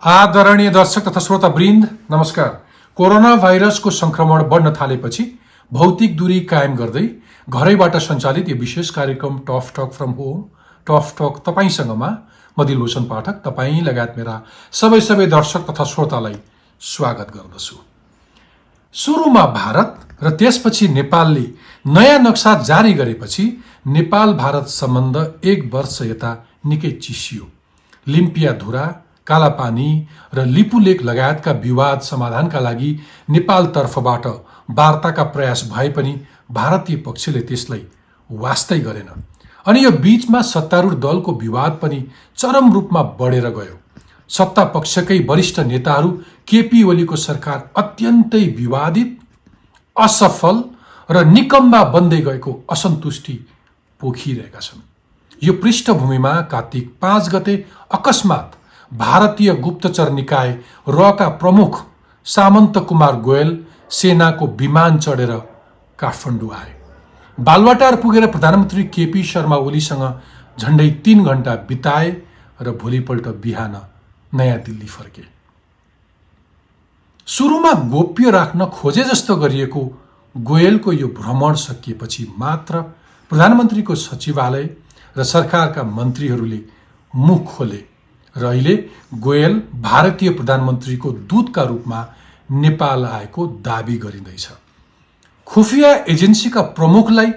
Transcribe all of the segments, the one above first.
आदरणीय दर्शक तथा श्रोतावृन्द, नमस्कार। कोरोना भाइरसको संक्रमण बढ्न थालेपछि भौतिक दूरी कायम गर्दै घरैबाट सञ्चालित यो विशेष कार्यक्रम tough talk from home, tough talk तपाईसँगमा म दिलभूषण पाठक तपाईँ लगायत मेरा सबै दर्शक तथा श्रोतालाई स्वागत गर्दछु। सुरुमा भारत र त्यसपछि नेपालले नयाँ नक्सा जारी गरेपछि नेपाल भारत सम्बन्ध एक वर्ष यता निकै चिसियो। लिम्पिया धुरा, कालापानी र लिपुलेक लगायतका विवाद समाधानका लागि नेपालतर्फबाट वार्ताका प्रयास भए पनि भारतीय पक्षले त्यसलाई वास्तै गरेन। अनि यो बीचमा सत्तारूढ दलको विवाद पनि चरम रूपमा बढेर गयो। सत्ता पक्षकै वरिष्ठ नेताहरू केपी ओलीको सरकार अत्यन्तै विवादित, असफल र निकम्मा बन्दै गएको असन्तुष्टि पोखिरहेका छन्। यो पृष्ठभूमिमा कार्तिक 5 गते अकस्मात भारतीय गुप्तचर निकाय रका प्रमुख सामन्त कुमार गोयल सेनाको विमान चढेर काठमाडौँ आए। बालुवाटार पुगेर प्रधानमन्त्री केपी शर्मा ओलीसँग झण्डै 3 घण्टा बिताए र भोलिपल्ट बिहान नयाँ दिल्ली फर्के। सुरुमा गोप्य राख्न खोजे जस्तो गरिएको गोयलको यो भ्रमण सकिएपछि मात्र प्रधानमन्त्रीको सचिवालय र सरकारका मन्त्रीहरूले मुख खोले र अहिले गोयल भारतीय प्रधानमन्त्रीको दूतका रूपमा नेपाल आएको दाबी गरिँदैछ। खुफिया एजेन्सीका प्रमुखलाई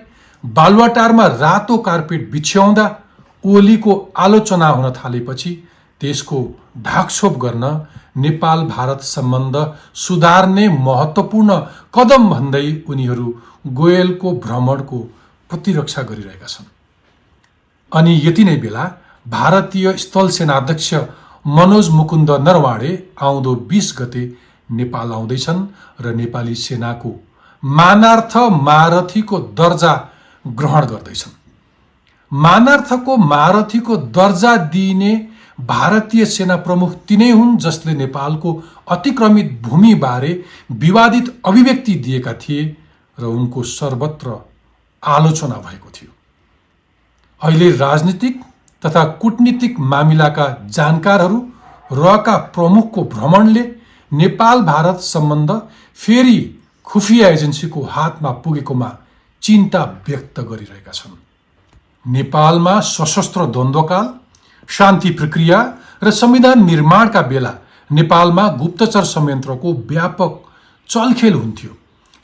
बालुवाटारमा रातो कार्पेट बिछ्याउँदा ओलीको आलोचना हुन थालेपछि त्यसको ढाकछोप गर्न नेपाल भारत सम्बन्ध सुधार्ने महत्त्वपूर्ण कदम भन्दै उनीहरू गोयलको भ्रमणको प्रतिरक्षा गरिरहेका छन्। अनि यति नै बेला भारतीय स्थल सेनाध्यक्ष मनोज मुकुन्द नरवाणे आउँदो 20 गते नेपाल आउँदैछन् र नेपाली सेनाको मानार्थ महारथीको दर्जा ग्रहण गर्दैछन्। मानार्थको महारथीको दर्जा दिइने भारतीय सेना प्रमुख तिनै हुन् जसले नेपालको अतिक्रमित भूमिबारे विवादित अभिव्यक्ति दिएका थिए र उनको सर्वत्र आलोचना भएको थियो। अहिले राजनीतिक तथा कूटनीतिक मामिलाका जानकारहरू रका प्रमुखको भ्रमणले नेपाल भारत सम्बन्ध फेरि खुफिया एजेन्सीको हातमा पुगेकोमा चिन्ता व्यक्त गरिरहेका छन्। नेपालमा सशस्त्र द्वन्द्वकाल, शान्ति प्रक्रिया र संविधान निर्माणका बेला नेपालमा गुप्तचर संयन्त्रको व्यापक चलखेल हुन्थ्यो।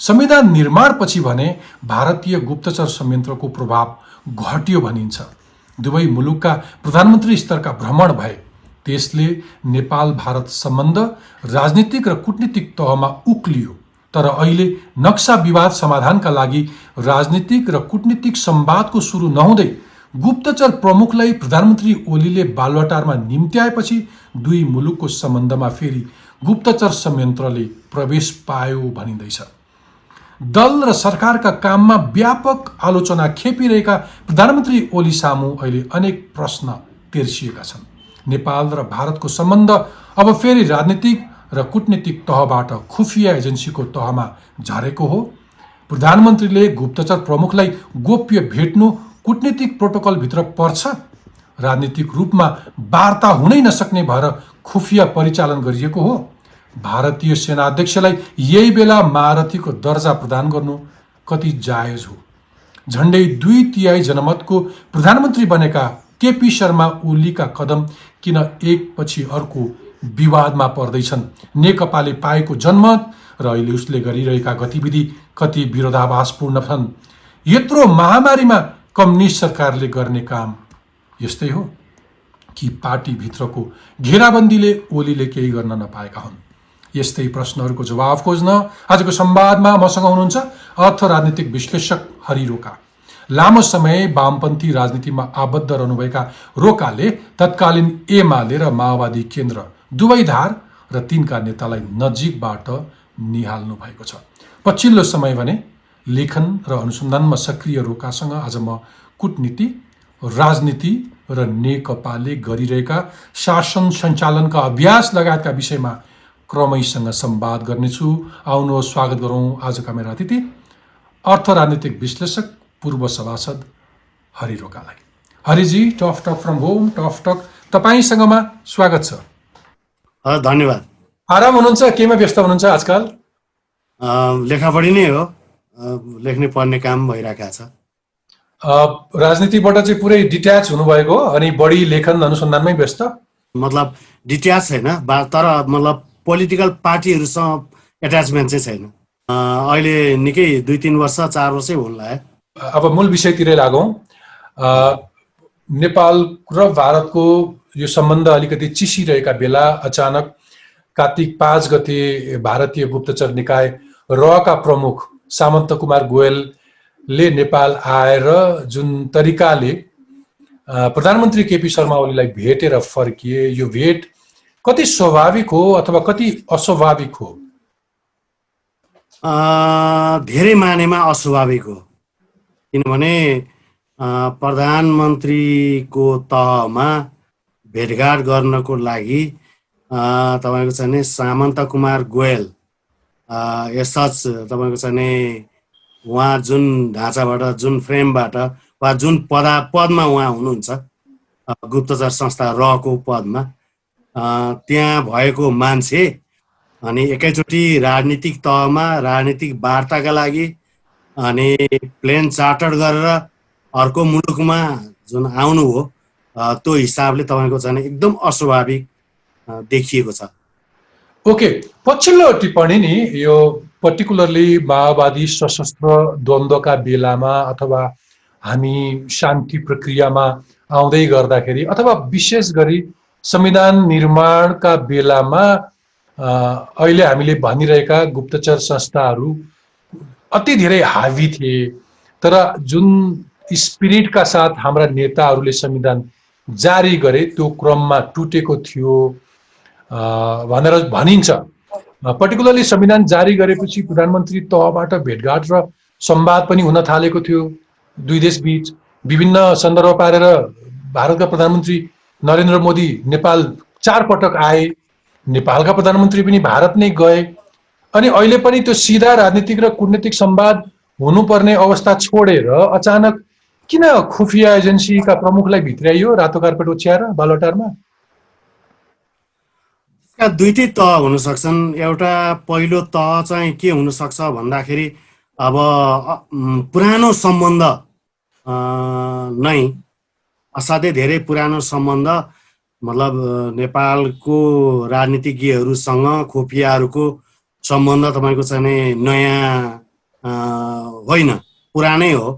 संविधान निर्माणपछि भने भारतीय गुप्तचर संयन्त्रको प्रभाव घट्यो भनिन्छ। दुवै मुलुकका प्रधानमन्त्री स्तरका भ्रमण भए। त्यसले नेपाल भारत सम्बन्ध राजनीतिक र कूटनीतिक तहमा उक्लियो। तर अहिले नक्सा विवाद समाधानका लागि राजनीतिक र कूटनीतिक संवादको सुरु नहुँदै गुप्तचर प्रमुखलाई प्रधानमन्त्री ओलीले बालुवाटारमा निम्त्याएपछि दुई मुलुकको सम्बन्धमा फेरि गुप्तचर संयन्त्रले प्रवेश पायो भनिँदैछ। दल र सरकारका काममा व्यापक आलोचना खेपिरहेका प्रधानमन्त्री ओली सामु अहिले अनेक प्रश्न तेर्सिएका छन्। नेपाल र भारतको सम्बन्ध अब फेरि राजनीतिक र कूटनीतिक तहबाट खुफिया एजेन्सीको तहमा झरेको हो। प्रधानमन्त्रीले गुप्तचर प्रमुखलाई गोप्य भेट्नु कूटनीतिक प्रोटोकलभित्र पर्छ। राजनीतिक रूपमा वार्ता हुनै नसक्ने भएर खुफिया परिचालन गरिएको हो। भारतीय सेनाध्यक्षलाई यही बेला महारथीको दर्जा प्रदान गर्नु कति जायज हो? झण्डै 2/3 जनमतको प्रधानमन्त्री बनेका केपी शर्मा ओलीका कदम किन एकपछि अर्को विवादमा पर्दैछन्? नेकपाले पाएको जनमत र अहिले उसले गरिरहेका गतिविधि कति विरोधाभासपूर्ण छन्? यत्रो महामारीमा कम्युनिस्ट सरकारले गर्ने काम यस्तै हो कि पार्टीभित्रको घेराबन्दीले ओलीले केही गर्न नपाएका हुन्? यस्तै प्रश्नहरूको जवाफ खोज्न आजको संवादमा मसँग हुनुहुन्छ अर्थ राजनीतिक विश्लेषक हरि रोका। लामो समय वामपन्थी राजनीतिमा आबद्ध रहनुभएका रोकाले तत्कालीन एमाले र माओवादी केन्द्र दुवै धार र तिनका नेतालाई नजिकबाट निहाल्नु भएको छ। पछिल्लो समय भने लेखन र अनुसन्धानमा सक्रिय रोकासँग आज म कूटनीति, राजनीति र नेकपाले गरिरहेका शासन सञ्चालनका अभ्यास लगायतका विषयमा क्रमैसँग संवाद गर्नेछु। आउनुहोस् स्वागत गरौँ आजका मेरा अतिथि अर्थ राजनीतिक विश्लेषक पूर्व सभासद हरि रोकालाई। Hariji, tough talk from home, tough talk तपाईसँगमा स्वागत छ। धन्यवाद। आराम हुनुहुन्छ? केमा व्यस्त हुनुहुन्छ आजकल? लेखापढी नै हो, लेख्ने पढ्ने काम भइरहेको छ। राजनीतिबाट चाहिँ पुरै डिट्याच हुनुभएको हो अनि बढी लेखन अनुसन्धानमै व्यस्त? मतलब डिट्याच छैन, तर मतलब पोलिटिकल पार्टीहरूसँग एट्याचमेन्ट चाहिँ छैन। अहिले निकै 2-3 वर्ष 4 वर्षै हुन लाग्यो। अब मूल विषयतिरै लागौँ। नेपाल र भारतको यो सम्बन्ध अलिकति चिसिरहेका बेला अचानक कार्तिक 5 गते भारतीय गुप्तचर निकाय रका प्रमुख सामन्त कुमार गोयलले नेपाल आएर जुन तरिकाले प्रधानमन्त्री केपी शर्मा ओलीलाई भेटेर फर्किए, यो भेट कति स्वाभाविक हो अथवा कति अस्वाभाविक हो? धेरै मानेमा अस्वाभाविक हो, किनभने प्रधानमन्त्रीको तहमा भेटघाट गर्नको लागि तपाईँको चाहिँ नि सामन्त कुमार गोयल यसच तपाईँको चाहिँ नि उहाँ जुन ढाँचाबाट, जुन फ्रेमबाट वा जुन पदमा उहाँ हुनुहुन्छ, गुप्तचर संस्था रको पदमा, त्यहाँ भएको मान्छे अनि एकैचोटि राजनीतिक तहमा राजनीतिक वार्ताका लागि अनि प्लेन चार्टर गरेर अर्को मुलुकमा जुन आउनु हो, त्यो हिसाबले तपाईँको चाहिँ एकदम अस्वाभाविक देखिएको छ। ओके, पछिल्लो टिप्पणी नि यो पर्टिकुलरली माओवादी सशस्त्र द्वन्द्वका बेलामा अथवा हामी शान्ति प्रक्रियामा आउँदै गर्दाखेरि अथवा विशेष गरी संविधान निर्माणका बेलामा अहिले हामीले भनिरहेका गुप्तचर संस्थाहरू अति धेरै हावी थिए, तर जुन स्पिरिटका साथ हाम्रा नेताहरूले संविधान जारी गरे त्यो क्रममा टुटेको थियो भनेर भनिन्छ। पर्टिकुलरली संविधान जारी गरेपछि प्रधानमन्त्री तहबाट भेटघाट र संवाद पनि हुन थालेको थियो दुई देश बीच। विभिन्न सन्दर्भ पारेर भारतका प्रधानमन्त्री नरेन्द्र मोदी नेपाल 4 पटक आए, नेपालका प्रधानमन्त्री पनि भारत नै गए, अनि अहिले पनि त्यो सिधा राजनीतिक र कूटनीतिक संवाद हुनुपर्ने अवस्था छोडेर अचानक किन खुफिया एजेन्सीका प्रमुखलाई भित्र्याइयो रातो कार्पेट ओछ्याएर बालुवाटारमा? दुईटै तह हुन सक्छन्। एउटा पहिलो तह चाहिँ के हुन सक्छ भन्दाखेरि अब पुरानो सम्बन्ध नै, असाध्यै धेरै पुरानो सम्बन्ध, मतलब नेपालको राजनीतिज्ञहरूसँग खुफियाहरूको सम्बन्ध तपाईँको चाहिँ नयाँ होइन, पुरानै हो।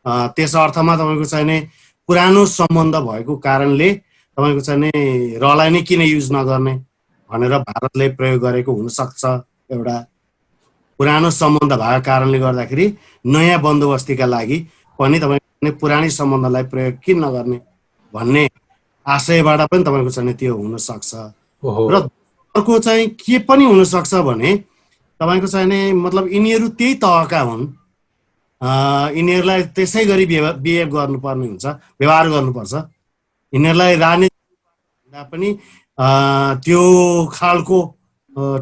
त्यस अर्थमा तपाईँको चाहिँ पुरानो सम्बन्ध भएको कारणले तपाईँको चाहिँ रलाई नै किन युज नगर्ने भनेर भारतले प्रयोग गरेको हुनसक्छ। एउटा पुरानो सम्बन्ध भएको कारणले गर्दाखेरि नयाँ बन्दोबस्तीका लागि पनि तपाईँको पुरानै सम्बन्धलाई प्रयोग किन नगर्ने भन्ने आशयबाट पनि तपाईँको चाहिँ त्यो हुनसक्छ। र अर्को चाहिँ के पनि हुनसक्छ भने तपाईँको चाहिँ मतलब यिनीहरू त्यही तहका हुन्, यिनीहरूलाई त्यसै गरी बिहेभ गर्नुपर्ने हुन्छ, व्यवहार गर्नुपर्छ। यिनीहरूलाई राजनीति पनि त्यो खालको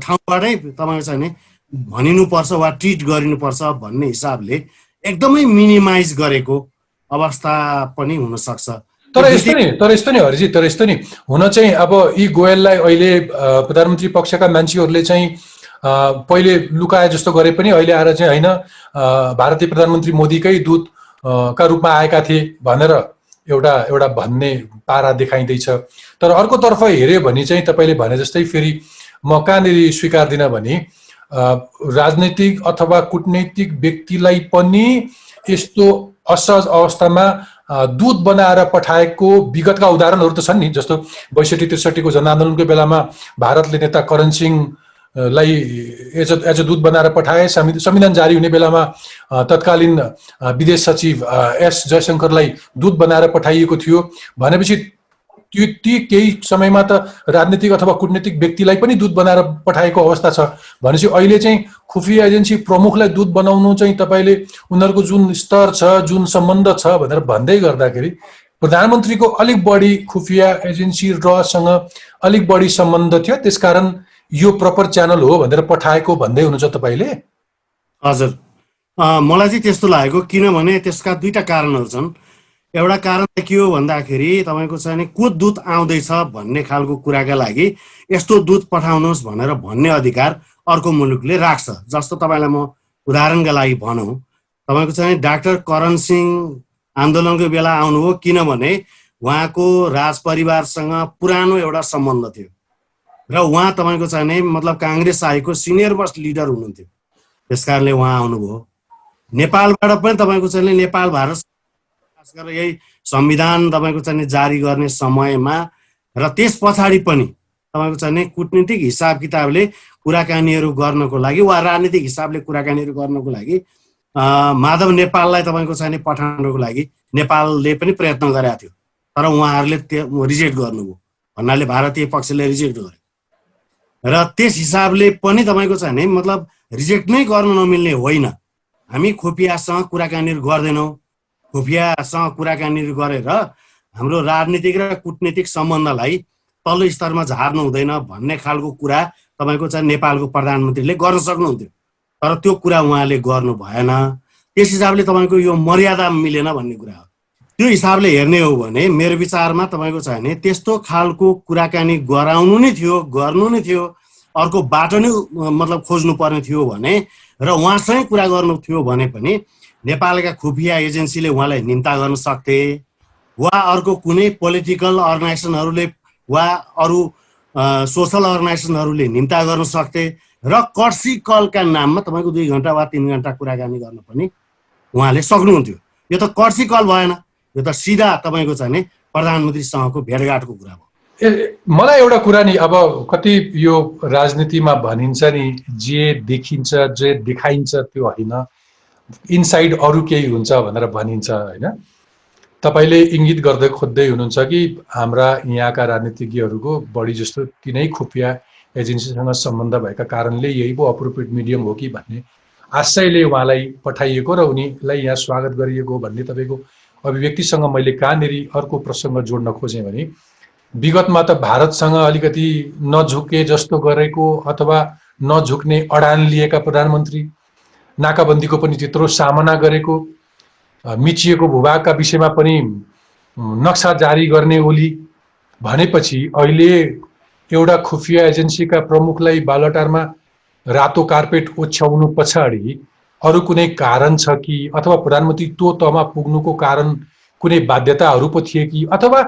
ठाउँबाटै तपाईँको चाहिँ भनिनुपर्छ वा ट्रिट गरिनुपर्छ भन्ने हिसाबले एकदमै मिनिमाइज गरेको अवस्था पनि हुनसक्छ। तर यस्तो नि हरिजी, तर यस्तो नि हुन चाहिँ अब यी गोयललाई अहिले प्रधानमन्त्री पक्षका मान्छेहरूले चाहिँ पहिले लुकाए जस्तो गरे पनि अहिले आएर चाहिँ होइन भारतीय प्रधानमन्त्री मोदीकै दूत का रूपमा आएका थिए भनेर एउटा भन्ने पारा देखाइँदैछ। तर अर्कोतर्फ हेऱ्यो भने चाहिँ तपाईँले भने जस्तै फेरि म कहाँनिर स्वीकार्दिनँ भने राजनैतिक अथवा कूटनैतिक व्यक्तिलाई पनि यस्तो असहज अवस्थामा दूत बनाएर पठाएको विगतका उदाहरणहरू त छन् नि। जस्तो 62-63 को जनआन्दोलनको बेलामा भारतले नेता करण सिंहलाई एज दूत बनाएर पठाए। संविधान जारी हुने बेलामा तत्कालीन विदेश सचिव एस जयशंकरलाई दूत बनाएर पठाइएको थियो। भनेपछि ती केही समयमा त राजनीतिक अथवा कूटनीतिक व्यक्तिलाई पनि दूत बनाएर पठाएको अवस्था छ। भनेपछि अहिले चाहिँ खुफिया एजेन्सी प्रमुखलाई दूत बनाउनु चाहिँ तपाईँले उनीहरूको जुन स्तर छ, जुन सम्बन्ध छ भनेर भन्दै गर्दाखेरि प्रधानमन्त्रीको अलिक बढी खुफिया एजेन्सी रसँग अलिक बढी सम्बन्ध थियो, त्यसकारण यो प्रपर च्यानल हो भनेर पठाएको भन्दै हुनुहुन्छ तपाईँले? हजुर, मलाई चाहिँ त्यस्तो लागेको, किनभने त्यसका दुईटा कारणहरू छन्। एउटा कारण चाहिँ के हो भन्दाखेरि तपाईँको चाहिँ नि को दूत आउँदैछ भन्ने खालको कुराका लागि यस्तो दूत पठाउनुहोस् भनेर भन्ने अधिकार अर्को मुलुकले राख्छ। जस्तो तपाईँलाई म उदाहरणका लागि भनौँ, तपाईँको चाहिँ डाक्टर करण सिंह आन्दोलनको बेला आउनुभयो, किनभने उहाँको राज परिवारसँग पुरानो एउटा सम्बन्ध थियो र उहाँ तपाईँको चाहिँ नि मतलब काङ्ग्रेस आएको सिनियर मोस्ट लिडर हुनुहुन्थ्यो, त्यस कारणले उहाँ आउनुभयो। नेपालबाट पनि तपाईँको चाहिँ नेपाल भारत खास गरेर यही संविधान तपाईँको चाहिँ जारी गर्ने समयमा र त्यस पछाडि पनि तपाईँको चाहिँ कूटनीतिक हिसाब किताबले कुराकानीहरू गर्नको लागि वा राजनीतिक हिसाबले कुराकानीहरू गर्नको लागि माधव नेपाललाई तपाईँको चाहिँ पठाउनको लागि नेपालले पनि प्रयत्न गरेको थियो, तर उहाँहरूले त्यो रिजेक्ट गर्नुभयो भन्नाले भारतीय पक्षले रिजेक्ट गर्यो र त्यस हिसाबले पनि तपाईँको चाहिँ मतलब रिजेक्ट नै गर्न नमिल्ने होइन। हामी खुफियासँग कुराकानीहरू गर्दैनौँ, खुफियासँग कुराकानीहरू गरेर हाम्रो राजनीतिक र कूटनीतिक सम्बन्धलाई तल्लो स्तरमा झार्नु हुँदैन भन्ने खालको कुरा तपाईँको चाहिँ नेपालको प्रधानमन्त्रीले गर्न सक्नुहुन्थ्यो, तर त्यो कुरा उहाँले गर्नु भएन। त्यस हिसाबले तपाईँको यो मर्यादा मिलेन भन्ने कुरा हो। त्यो हिसाबले हेर्ने हो भने मेरो विचारमा तपाईँको चाहिँ नि त्यस्तो खालको कुराकानी गराउनु नै थियो, गर्नु नै थियो, अर्को बाटो नै मतलब खोज्नु पर्ने थियो भने र उहाँसँगै कुरा गर्नु थियो भने पनि नेपालका खुफिया एजेन्सीले उहाँलाई निम्ता गर्न सक्थे वा अर्को कुनै पोलिटिकल अर्गनाइजेसनहरूले वा अरू सोसल अर्गनाइजेसनहरूले निम्ता गर्न सक्थे र कर्सी कलका नाममा तपाईँको 2 घन्टा वा 3 घन्टा कुराकानी गर्न पनि उहाँले सक्नुहुन्थ्यो। यो त कर्सी कल भएन, यो त सिधा तपाईँको चाहिँ प्रधानमन्त्रीसँगको भेटघाटको कुरा हो। मलाई एउटा कुरा नि, अब कति यो राजनीतिमा भनिन्छ नि, जे देखिन्छ जे देखाइन्छ त्यो होइन, इनसाइड अरू केही हुन्छ भनेर भनिन्छ होइन। तपाईँले इङ्गित गर्दै खोज्दै हुनुहुन्छ कि हाम्रा यहाँका राजनीतिज्ञहरूको बढी जस्तो तिनै खुफिया एजेन्सीसँग सम्बन्ध भएका कारणले यही पो अप्रोप्रिएट मिडियम हो कि भन्ने आशयले उहाँलाई पठाइएको र उनीलाई यहाँ स्वागत गरिएको भन्ने तपाईँको अभिव्यक्तिसँग मैले कहाँनिर अर्को प्रसङ्ग जोड्न खोजेँ भने विगतमा त भारतसँग अलिकति नझुके जस्तो गरेको अथवा नझुक्ने अडान लिएका प्रधानमन्त्री, नाकाबन्दीको पनि त्यत्रो सामना गरेको, मिचिएको भूभागका विषयमा पनि नक्सा जारी गर्ने ओली भनेपछि अहिले एउटा खुफिया एजेन्सीका प्रमुखलाई बालटारमा रातो कार्पेट ओछ्याउनु पछाडि अरू कुनै कारण छ कि, अथवा प्रधानमन्त्री त्यो तहमा पुग्नुको कारण कुनै बाध्यताहरू पो थिए कि, अथवा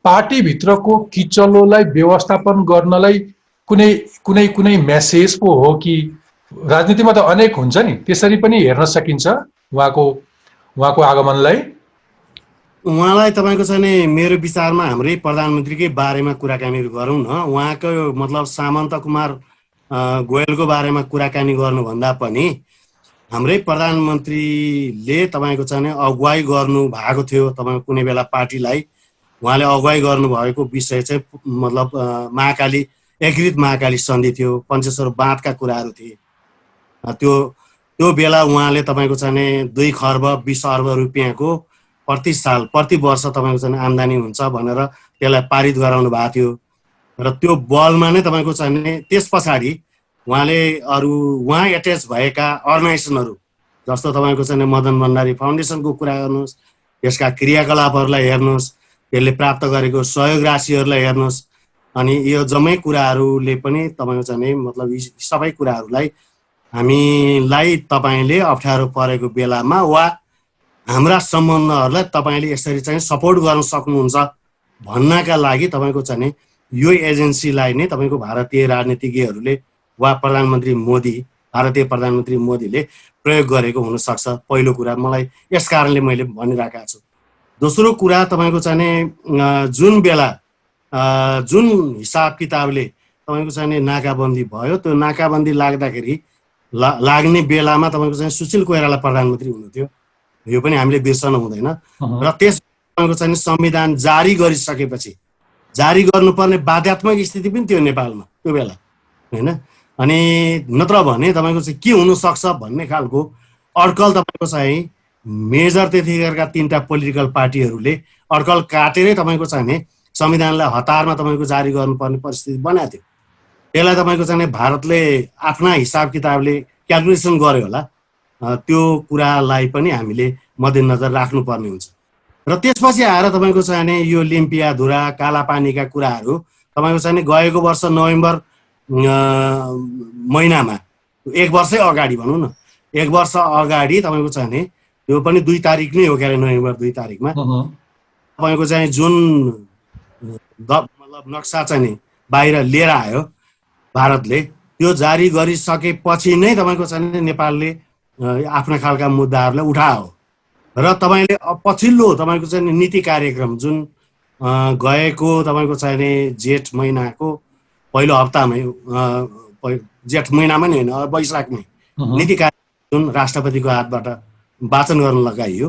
पार्टीभित्रको किचलोलाई व्यवस्थापन गर्नलाई कुनै कुनै कुनै मेसेज पो हो कि? राजनीतिमा त अनेक हुन्छ नि, त्यसरी पनि हेर्न सकिन्छ उहाँको आगमनलाई। उहाँलाई तपाईँको चाहिँ मेरो विचारमा हाम्रै प्रधानमन्त्रीकै बारेमा कुराकानीहरू गरौँ न। उहाँको मतलब सामन्त कुमार गोयलको बारेमा कुराकानी गर्नुभन्दा पनि हाम्रै प्रधानमन्त्रीले तपाईँको चाहिँ अगुवाई गर्नु भएको थियो तपाईँको कुनै बेला पार्टीलाई, उहाँले अगुवाई गर्नुभएको विषय चाहिँ मतलब महाकाली एकीकृत महाकाली सन्धि थियो, पञ्चेश्वर बाँधका कुराहरू थिए। त्यो बेला उहाँले तपाईँको चाहिँ 2 खर्ब 20 अर्ब रुपियाँको प्रति साल प्रति वर्ष तपाईँको चाहिँ आम्दानी हुन्छ भनेर त्यसलाई पारित गराउनु भएको थियो र त्यो बलमा नै तपाईँको चाहिँ त्यस पछाडि उहाँले अरू उहाँ एट्याच भएका अर्गनाइजेसनहरू जस्तो तपाईँको चाहिँ मदन भण्डारी फाउन्डेसनको कुरा गर्नुहोस्, यसका क्रियाकलापहरूलाई हेर्नुहोस्, त्यसले प्राप्त गरेको सहयोग राशिहरूलाई हेर्नुहोस्, अनि यो जम्मै कुराहरूले पनि तपाईँको चाहिँ मतलब यी सबै कुराहरूलाई हामीलाई तपाईँले अप्ठ्यारो परेको बेलामा वा हाम्रा सम्बन्धहरूलाई तपाईँले यसरी चाहिँ सपोर्ट गर्न सक्नुहुन्छ भन्नका लागि तपाईँको चाहिँ यो एजेन्सीलाई नै तपाईँको भारतीय राजनीतिज्ञहरूले वा भारतीय प्रधानमन्त्री मोदीले प्रयोग गरेको हुनसक्छ। पहिलो कुरा मलाई यस कारणले मैले भनिरहेको छु। दोस्रो कुरा तपाईँको चाहिँ जुन हिसाब किताबले तपाईँको चाहिँ नाकाबन्दी भयो, त्यो नाकाबन्दी लाग्दाखेरि लाग्ने बेलामा तपाईँको चाहिँ सुशील कोइराला प्रधानमन्त्री हुनुहुन्थ्यो, यो पनि हामीले बिर्सन हुँदैन। र त्यस तपाईँको चाहिँ संविधान जारी गरिसकेपछि जारी गर्नुपर्ने बाध्यात्मक स्थिति पनि थियो नेपालमा त्यो बेला होइन। अनि नत्र भने तपाईँको चाहिँ के हुनसक्छ भन्ने खालको अड्कल तपाईँको चाहिँ मेजर त्यतिखेरका 3टा पोलिटिकल पार्टीहरूले अड्कल काटेरै तपाईँको चाहिँ संविधानलाई हतारमा तपाईँको जारी गर्नुपर्ने परिस्थिति बनाएको थियो। त्यसलाई तपाईँको चाहिँ भारतले आफ्ना हिसाब किताबले क्यालकुलेसन गर्यो होला, त्यो कुरालाई पनि हामीले मध्यनजर राख्नुपर्ने हुन्छ। र त्यसपछि आएर तपाईँको चाहिँ नि यो लिम्पियाधुरा कालापानीका कुराहरू तपाईँको चाहिँ नि गएको वर्ष नोभेम्बर महिनामा 1 वर्षै अगाडि भनौँ न 1 वर्ष अगाडि तपाईँको चाहिँ नि यो पनि 2 तारिक नै हो, के अरे नोभेम्बर 2 तारिकमा तपाईँको चाहिँ जुन मतलब नक्सा चाहिँ नि बाहिर लिएर आयो भारतले, त्यो जारी गरिसकेपछि नै तपाईँको चाहिँ नि नेपालले आफ्ना खालका मुद्दाहरूलाई उठायो र तपाईँले पछिल्लो तपाईँको चाहिँ नीति कार्यक्रम जुन गएको तपाईँको चाहिँ नि जेठ महिनाको पहिलो हप्तामै जेठ महिनामा नि होइन वैशाखमै नीति कार्यक्रम जुन राष्ट्रपतिको हातबाट वाचन गर्न लगाइयो,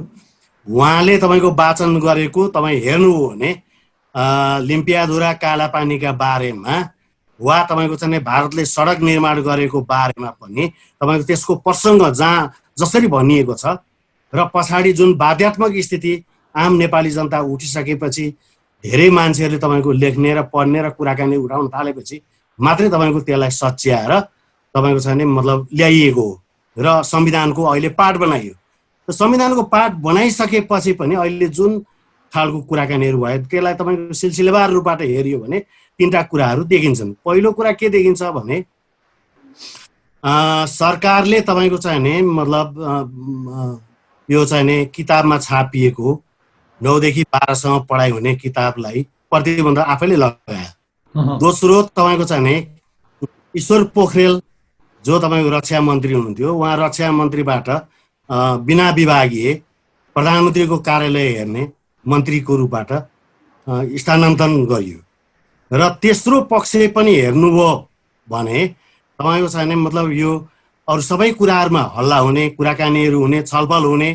उहाँले तपाईँको वाचन गरेको तपाईँ हेर्नुभयो भने लिम्पियाधुरा कालापानीका बारेमा वा तपाईँको चाहिँ भारतले सडक निर्माण गरेको बारेमा पनि तपाईँको त्यसको प्रसङ्ग जहाँ जसरी भनिएको छ र पछाडि जुन बाध्यात्मक स्थिति आम नेपाली जनता उठिसकेपछि धेरै मान्छेहरूले तपाईँको लेख्ने र पढ्ने र कुराकानी उठाउन थालेपछि मात्रै तपाईँको त्यसलाई सच्याएर तपाईँको चाहिँ नि मतलब ल्याइएको हो र संविधानको अहिले पाठ बनाइयो। र संविधानको पाठ बनाइसकेपछि पनि अहिले जुन खालको कुराकानीहरू भयो त्यसलाई तपाईँको सिलसिलेवार रूपबाट हेरियो भने 3टा कुराहरू देखिन्छन्। पहिलो कुरा के देखिन्छ भने सरकारले तपाईँको चाहिँ नि मतलब यो चाहिँ नि किताबमा छापिएको 9 देखि 12 सम्म पढाइ हुने किताबलाई प्रतिबन्ध आफैले लगायो। दोस्रो तपाईँको चाहिँ नि ईश्वर पोखरेल जो तपाईँको रक्षा मन्त्री हुनुहुन्थ्यो, उहाँ रक्षा मन्त्रीबाट बिना विभागीय प्रधानमन्त्रीको कार्यालय हेर्ने मन्त्रीको रूपबाट स्थानान्तरण गरियो। र तेस्रो पक्ष पनि हेर्नुभयो भने तपाईँको चाहिँ नि मतलब यो अरू सबै कुराहरूमा हल्ला हुने, कुराकानीहरू हुने, छलफल हुने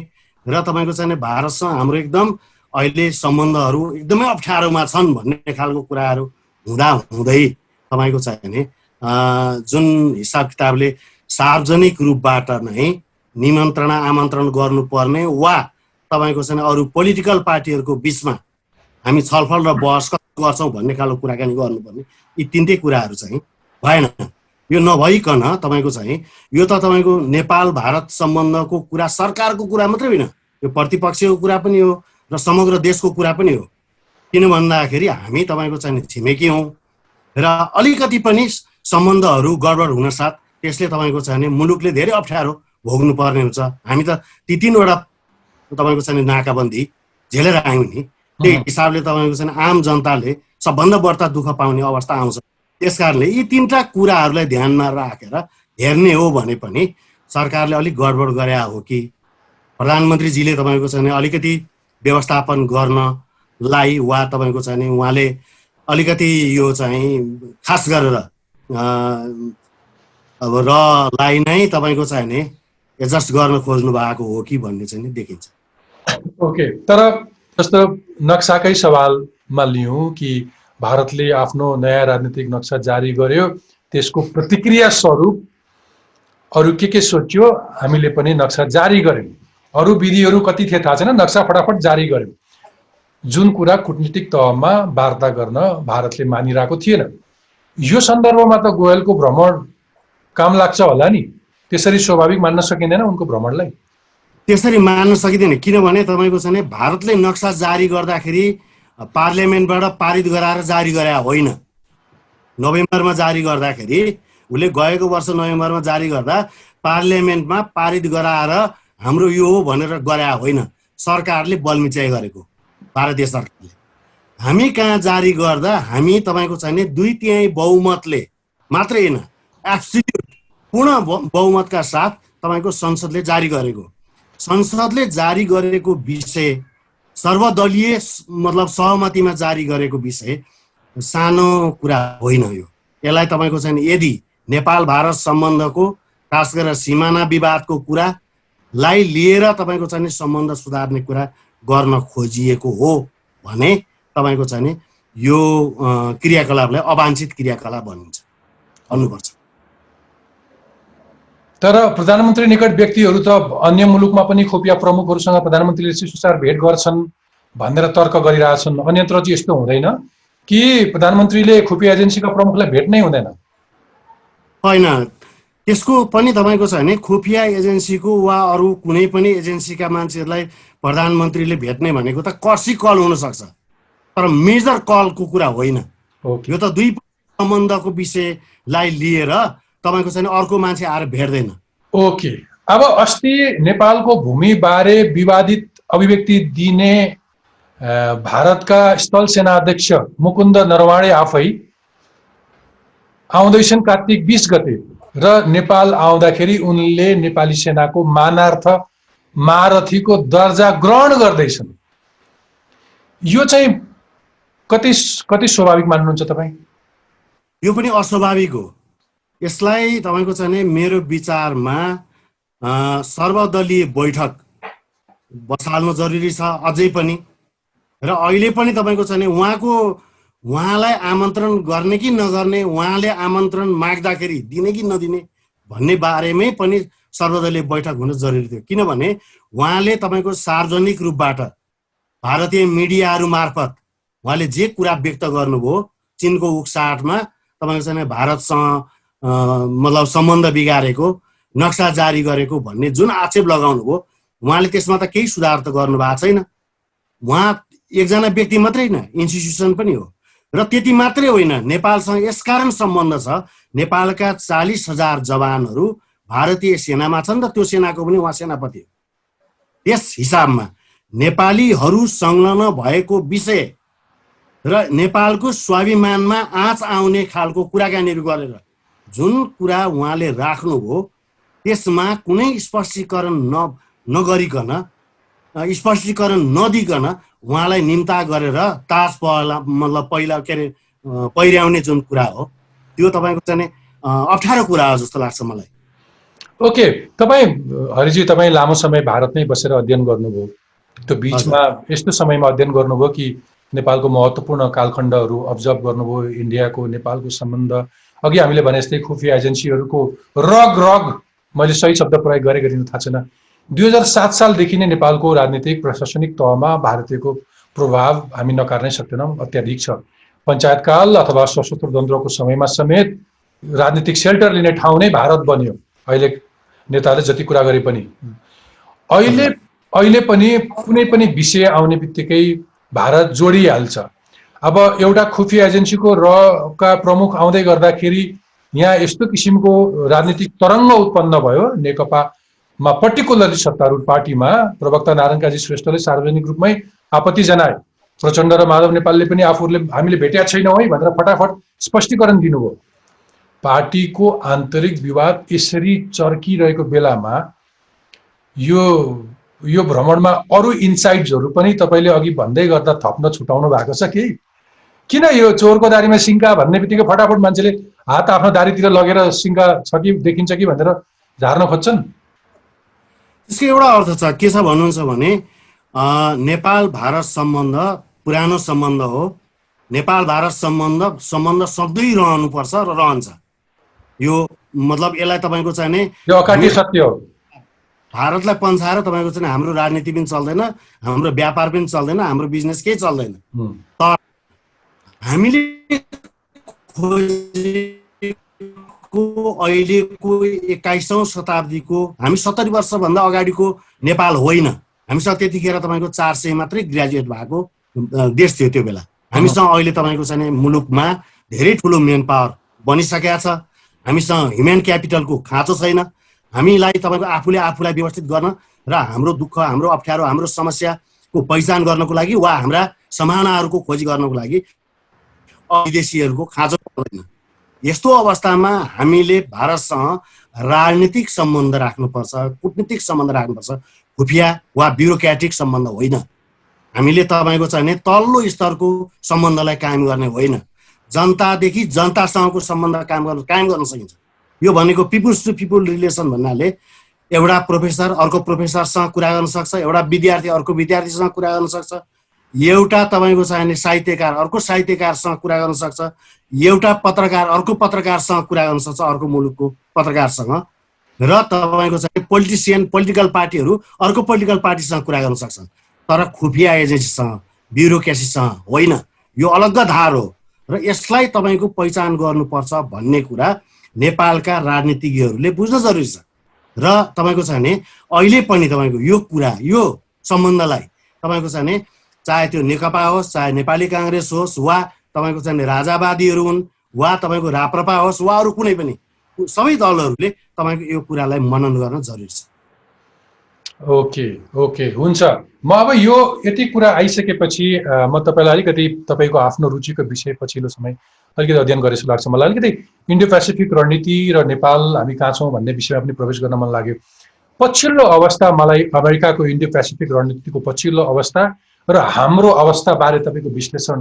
र तपाईँको चाहिँ भारतसँग हाम्रो एकदम अहिले सम्बन्धहरू एकदमै अप्ठ्यारोमा छन् भन्ने खालको कुराहरू हुँदै तपाईँको चाहिँ नि जुन हिसाब किताबले सार्वजनिक रूपबाट नै निमन्त्रणा आमन्त्रण गर्नुपर्ने वा तपाईँको चाहिँ अरू पोलिटिकल पार्टीहरूको बिचमा हामी छलफल र बहस गर्छौँ भन्ने खालको कुराकानी गर्नुपर्ने, यी 3टै कुराहरू चाहिँ भएन। यो नभइकन तपाईँको चाहिँ यो त तपाईँको नेपाल भारत सम्बन्धको कुरा सरकारको कुरा मात्रै होइन, यो प्रतिपक्षको कुरा पनि हो र समग्र देशको कुरा पनि हो। किन भन्दाखेरि हामी तपाईँको चाहिँ छिमेकी हौँ र अलिकति पनि सम्बन्धहरू गडबड हुन साथ त्यसले तपाईँको चाहिँ मुलुकले धेरै अप्ठ्यारो भोग्नु पर्ने हुन्छ। हामी त ती 3वटा तपाईँको चाहिँ नाकाबन्दी झेलेर आयौँ नि, त्यही हिसाबले तपाईँको चाहिँ आम जनताले सबभन्दा बढ्ता दुःख पाउने अवस्था आउँछ। त्यसकारणले यी 3टा कुराहरूलाई ध्यानमा राखेर हेर्ने हो भने पनि सरकारले अलिक गडबड गरे हो कि प्रधानमन्त्रीजीले तपाईँको चाहिँ अलिकति व्यवस्थापन गर्नलाई वा तपाईँको चाहिँ उहाँले अलिकति यो चाहिँ खास गरेर अब रलाई नै तपाईँको चाहिँ नि एडजस्ट गर्न खोज्नु भएको हो कि भन्ने चाहिँ देखिन्छ। ओके, तर जस्तो नक्साकै सवालमा लियौँ कि भारतले आफ्नो नयाँ राजनीतिक नक्सा जारी गर्यो, त्यसको प्रतिक्रिया स्वरूप अरू के सोच्यो, हामीले पनि नक्सा जारी गर्यौँ। अरू विधिहरू कति थिए थाहा छैन, नक्सा फटाफट जारी गर्यौँ। जुन कुरा कूटनीतिक तहमा वार्ता गर्न भारतले मानिरहेको थिएन। यो सन्दर्भमा त गोयलको भ्रमण काम लाग्छ होला नि, त्यसरी स्वाभाविक मान्न सकिँदैन उनको भ्रमणलाई? त्यसरी मान्न सकिँदैन, किनभने तपाईँको चाहिँ भारतले नक्सा जारी गर्दाखेरि पार्लियामेन्टबाट पारित गराएर जारी गरे होइन। नोभेम्बरमा जारी गर्दाखेरि उसले गएको वर्ष नोभेम्बरमा जारी गर्दा पार्लियामेन्टमा पारित गराएर हाम्रो यो हो भनेर गरे होइन, सरकारले बलमिचाइ गरेको भारतीय सरकारले। हामी कहाँ जारी गर्दा हामी तपाईँको चाहिँ 2/3 बहुमतले मात्रै होइन, एब्सोल्युट पूर्ण बहुमतका साथ तपाईँको संसदले जारी गरेको। संसदले जारी गरेको विषय सर्वदलीय मतलब सहमतिमा जारी गरेको विषय सानो कुरा होइन। यसलाई तपाईँको चाहिँ यदि नेपाल भारत सम्बन्धको खास गरेर सिमाना विवादको कुरालाई लिएर तपाईँको चाहिँ सम्बन्ध सुधार्ने कुरा गर्न खोजिएको हो भने तपाईँको चाहिँ यो क्रियाकलापलाई अवाञ्छित क्रियाकलाप भन्नुपर्छ। तर प्रधानमन्त्री निकट व्यक्तिहरू त अन्य मुलुकमा पनि खुफिया प्रमुखहरूसँग प्रधानमन्त्रीले शिष्टाचार भेट गर्छन् भनेर तर्क गरिरहेछन्। अन्यत्र चाहिँ यस्तो हुँदैन कि प्रधानमन्त्रीले खुफिया एजेन्सीका प्रमुखलाई भेट्नै हुँदैन? होइन, त्यसको पनि तपाईँको छ भने खुफिया एजेन्सीको वा अरू कुनै पनि एजेन्सीका मान्छेहरूलाई प्रधानमन्त्रीले भेट्ने भनेको त कर्सी कल हुनसक्छ, तर मेजर कलको कुरा होइन। ओके यो त दुई सम्बन्धको विषयलाई लिएर तपाईँको चाहिँ अर्को मान्छे आएर भेट्दैन। ओके अब अस्ति नेपालको भूमिबारे विवादित अभिव्यक्ति दिने भारतका स्थल सेना अध्यक्ष मुकुन्द नरवाणे आफै आउँदैछन् कार्तिक 20 गते र नेपाल आउँदाखेरि उनले नेपाली सेनाको मानार्थ महारथीको दर्जा ग्रहण गर्दैछन्। यो चाहिँ कति स्वाभाविक मान्नुहुन्छ तपाईँ? यो पनि अस्वाभाविक हो। यसलाई तपाईँको चाहिँ मेरो विचारमा सर्वदलीय बैठक बसाल्नु जरुरी छ अझै पनि, र अहिले पनि तपाईँको चाहिँ उहाँलाई आमन्त्रण गर्ने कि नगर्ने, उहाँले आमन्त्रण माग्दाखेरि दिने कि नदिने भन्ने बारेमै पनि सर्वदलीय बैठक हुन जरुरी थियो। किनभने उहाँले तपाईँको सार्वजनिक रूपबाट भारतीय मिडियाहरू मार्फत उहाँले जे कुरा व्यक्त गर्नुभयो, चीनको उक्साहटमा तपाईँको चाहिँ भारतसँग मतलब सम्बन्ध बिगारेको, नक्सा जारी गरेको भन्ने जुन आक्षेप लगाउनु भयो, उहाँले त्यसमा त केही सुधार त गर्नु भएको छैन। उहाँ एकजना व्यक्ति मात्रै होइन, इन्स्टिट्युसन पनि हो। र त्यति मात्रै होइन, नेपालसँग यसकारण सम्बन्ध छ, नेपालका 40,000 जवानहरू भारतीय सेनामा छन् र त्यो सेनाको पनि उहाँ सेनापति हो। त्यस हिसाबमा नेपालीहरू संलग्न भएको विषय र नेपालको स्वाभिमानमा आँच आउने खालको कुराकानीहरू गरेर जुन कुरा उहाँले राख्नुभयो, त्यसमा कुनै स्पष्टीकरण नगरिकन, स्पष्टीकरण नदिकन उहाँलाई निम्ता गरेर तास मतलब पहिला के अरे पहिर्याउने जुन कुरा हो, त्यो तपाईँको चाहिँ अप्ठ्यारो कुरा हो जस्तो लाग्छ मलाई। ओके, तपाईँ हरिजी तपाईँ लामो समय भारतमै बसेर अध्ययन गर्नुभयो। त्यो बिचमा यस्तो समयमा अध्ययन गर्नुभयो कि नेपालको महत्त्वपूर्ण कालखण्डहरू अब्जर्भ गर्नुभयो, इन्डियाको नेपालको सम्बन्ध, अघि हामीले भने जस्तै खुफिया एजेन्सीहरूको रग मैले सही शब्द प्रयोग गरेको दिन थाहा छैन, 2007 सालदेखि नै नेपालको राजनीतिक प्रशासनिक तहमा भारतीयको प्रभाव हामी नकार्नै सक्दैनौँ, अत्याधिक छ। पञ्चायतकाल अथवा सशस्त्र द्वन्द्वको समयमा समेत राजनीतिक सेल्टर लिने ठाउँ नै भारत बन्यो। अहिले नेताले जति कुरा गरे पनि अहिले पनि कुनै पनि विषय आउने बित्तिकै भारत जोडिहाल्छ। अब एउटा खुफिया एजेन्सीको का प्रमुख आउँदै गर्दाखेरि यहाँ यस्तो किसिमको राजनीतिक तरङ्ग उत्पन्न भयो। नेकपामा पर्टिकुलरली सत्तारूढ पार्टीमा प्रवक्ता नारायण काजी श्रेष्ठले सार्वजनिक रूपमै आपत्ति जनाए। प्रचण्ड र माधव नेपालले पनि आफूले हामीले भेटेका छैनौँ है भनेर फटाफट स्पष्टीकरण दिनुभयो। पार्टीको आन्तरिक विवाद यसरी चर्किरहेको बेलामा यो भ्रमणमा अरू इन्साइट्सहरू पनि तपाईँले अघि भन्दै गर्दा थप्न छुटाउनु भएको छ कि? किन यो चोरको दारीमा सिङ्का भन्ने बित्तिकै फटाफट मान्छेले हात आफ्नो दारीतिर लगेर सिङ्का छ कि देखिन्छ कि भनेर झार्न खोज्छन्? त्यसको एउटा अर्थ छ, के छ भन्नुहुन्छ भने नेपाल भारत सम्बन्ध पुरानो सम्बन्ध हो। नेपाल भारत सम्बन्ध सधैँ रहनुपर्छ र रहन्छ। यो मतलब यसलाई तपाईँको चाहिँ यो अकाट्य सत्य हो। भारतलाई पन्छाएर तपाईँको चाहिँ हाम्रो राजनीति पनि चल्दैन, हाम्रो व्यापार पनि चल्दैन, हाम्रो बिजनेस केही चल्दैन। तर हामीले खोजेको अहिलेको 21औं शताब्दीको, हामी 70 वर्षभन्दा अगाडिको नेपाल होइन। हामीसँग त्यतिखेर तपाईँको 400 मात्रै ग्रेजुएट भएको देश थियो त्यो बेला। हामीसँग अहिले तपाईँको चाहिँ मुलुकमा धेरै ठुलो मेन पावर बनिसकेका छ। हामीसँग ह्युमन क्यापिटलको खाँचो छैन। हामीलाई तपाईँको आफूलाई व्यवस्थित गर्न र हाम्रो दुःख, हाम्रो अप्ठ्यारो, हाम्रो समस्याको पहिचान गर्नको लागि वा हाम्रा सम्भावनाहरूको खोजी गर्नको लागि विदेशीहरूको खाँचो पर्दैन। यस्तो अवस्थामा हामीले भारतसँग राजनीतिक सम्बन्ध राख्नुपर्छ, कूटनीतिक सम्बन्ध राख्नुपर्छ, खुफिया वा ब्युरोक्रेटिक सम्बन्ध होइन। हामीले तपाईँको चाहिँ तल्लो स्तरको सम्बन्धलाई कायम गर्ने होइन, जनतादेखि जनतासँगको सम्बन्ध कायम गर्न सकिन्छ। यो भनेको पिपुल्स टु पिपुल रिलेसन भन्नाले एउटा प्रोफेसर अर्को प्रोफेसरसँग कुरा गर्न सक्छ, एउटा विद्यार्थी अर्को विद्यार्थीसँग कुरा गर्न सक्छ, एउटा तपाईँको चाहिने साहित्यकार अर्को साहित्यकारसँग कुरा गर्न सक्छ, एउटा पत्रकार अर्को पत्रकारसँग कुरा गर्न सक्छ, अर्को मुलुकको पत्रकारसँग, र तपाईँको चाहिँ पोलिटिकल पार्टीहरू अर्को पोलिटिकल पार्टीसँग कुरा गर्न सक्छन्। तर खुफिया एजेन्सीसँग, ब्युरोक्रेसीसँग होइन। यो अलग्गै धार हो र यसलाई तपाईँको पहिचान गर्नुपर्छ भन्ने कुरा नेपालका राजनीतिज्ञहरूले बुझ्न जरुरी छ। र तपाईँको छ भने अहिले पनि तपाईँको यो कुरा, यो सम्बन्धलाई तपाईँको छ भने चाहे त्यो नेकपा होस्, चाहे नेपाली काङ्ग्रेस होस्, वा तपाईँको छ भने राजावादीहरू हुन्, वा तपाईँको राप्रपा होस्, वा अरू कुनै पनि सबै दलहरूले तपाईँको यो कुरालाई मनन गर्न जरुरी छ। ओके ओके, हुन्छ। म अब यो यति कुरा आइसकेपछि म तपाईँलाई अलिकति तपाईँको आफ्नो रुचिको विषय पछिल्लो समय अलिकति अध्ययन गरे जस्तो लाग्छ मलाई। अलिकति इन्डो पेसिफिक रणनीति र नेपाल हामी कहाँ छौँ भन्ने विषयमा पनि प्रवेश गर्न मन लाग्यो। पछिल्लो अवस्था मलाई अमेरिकाको इन्डो पेसिफिक रणनीतिको पछिल्लो अवस्था र हाम्रो अवस्थाबारे तपाईँको विश्लेषण।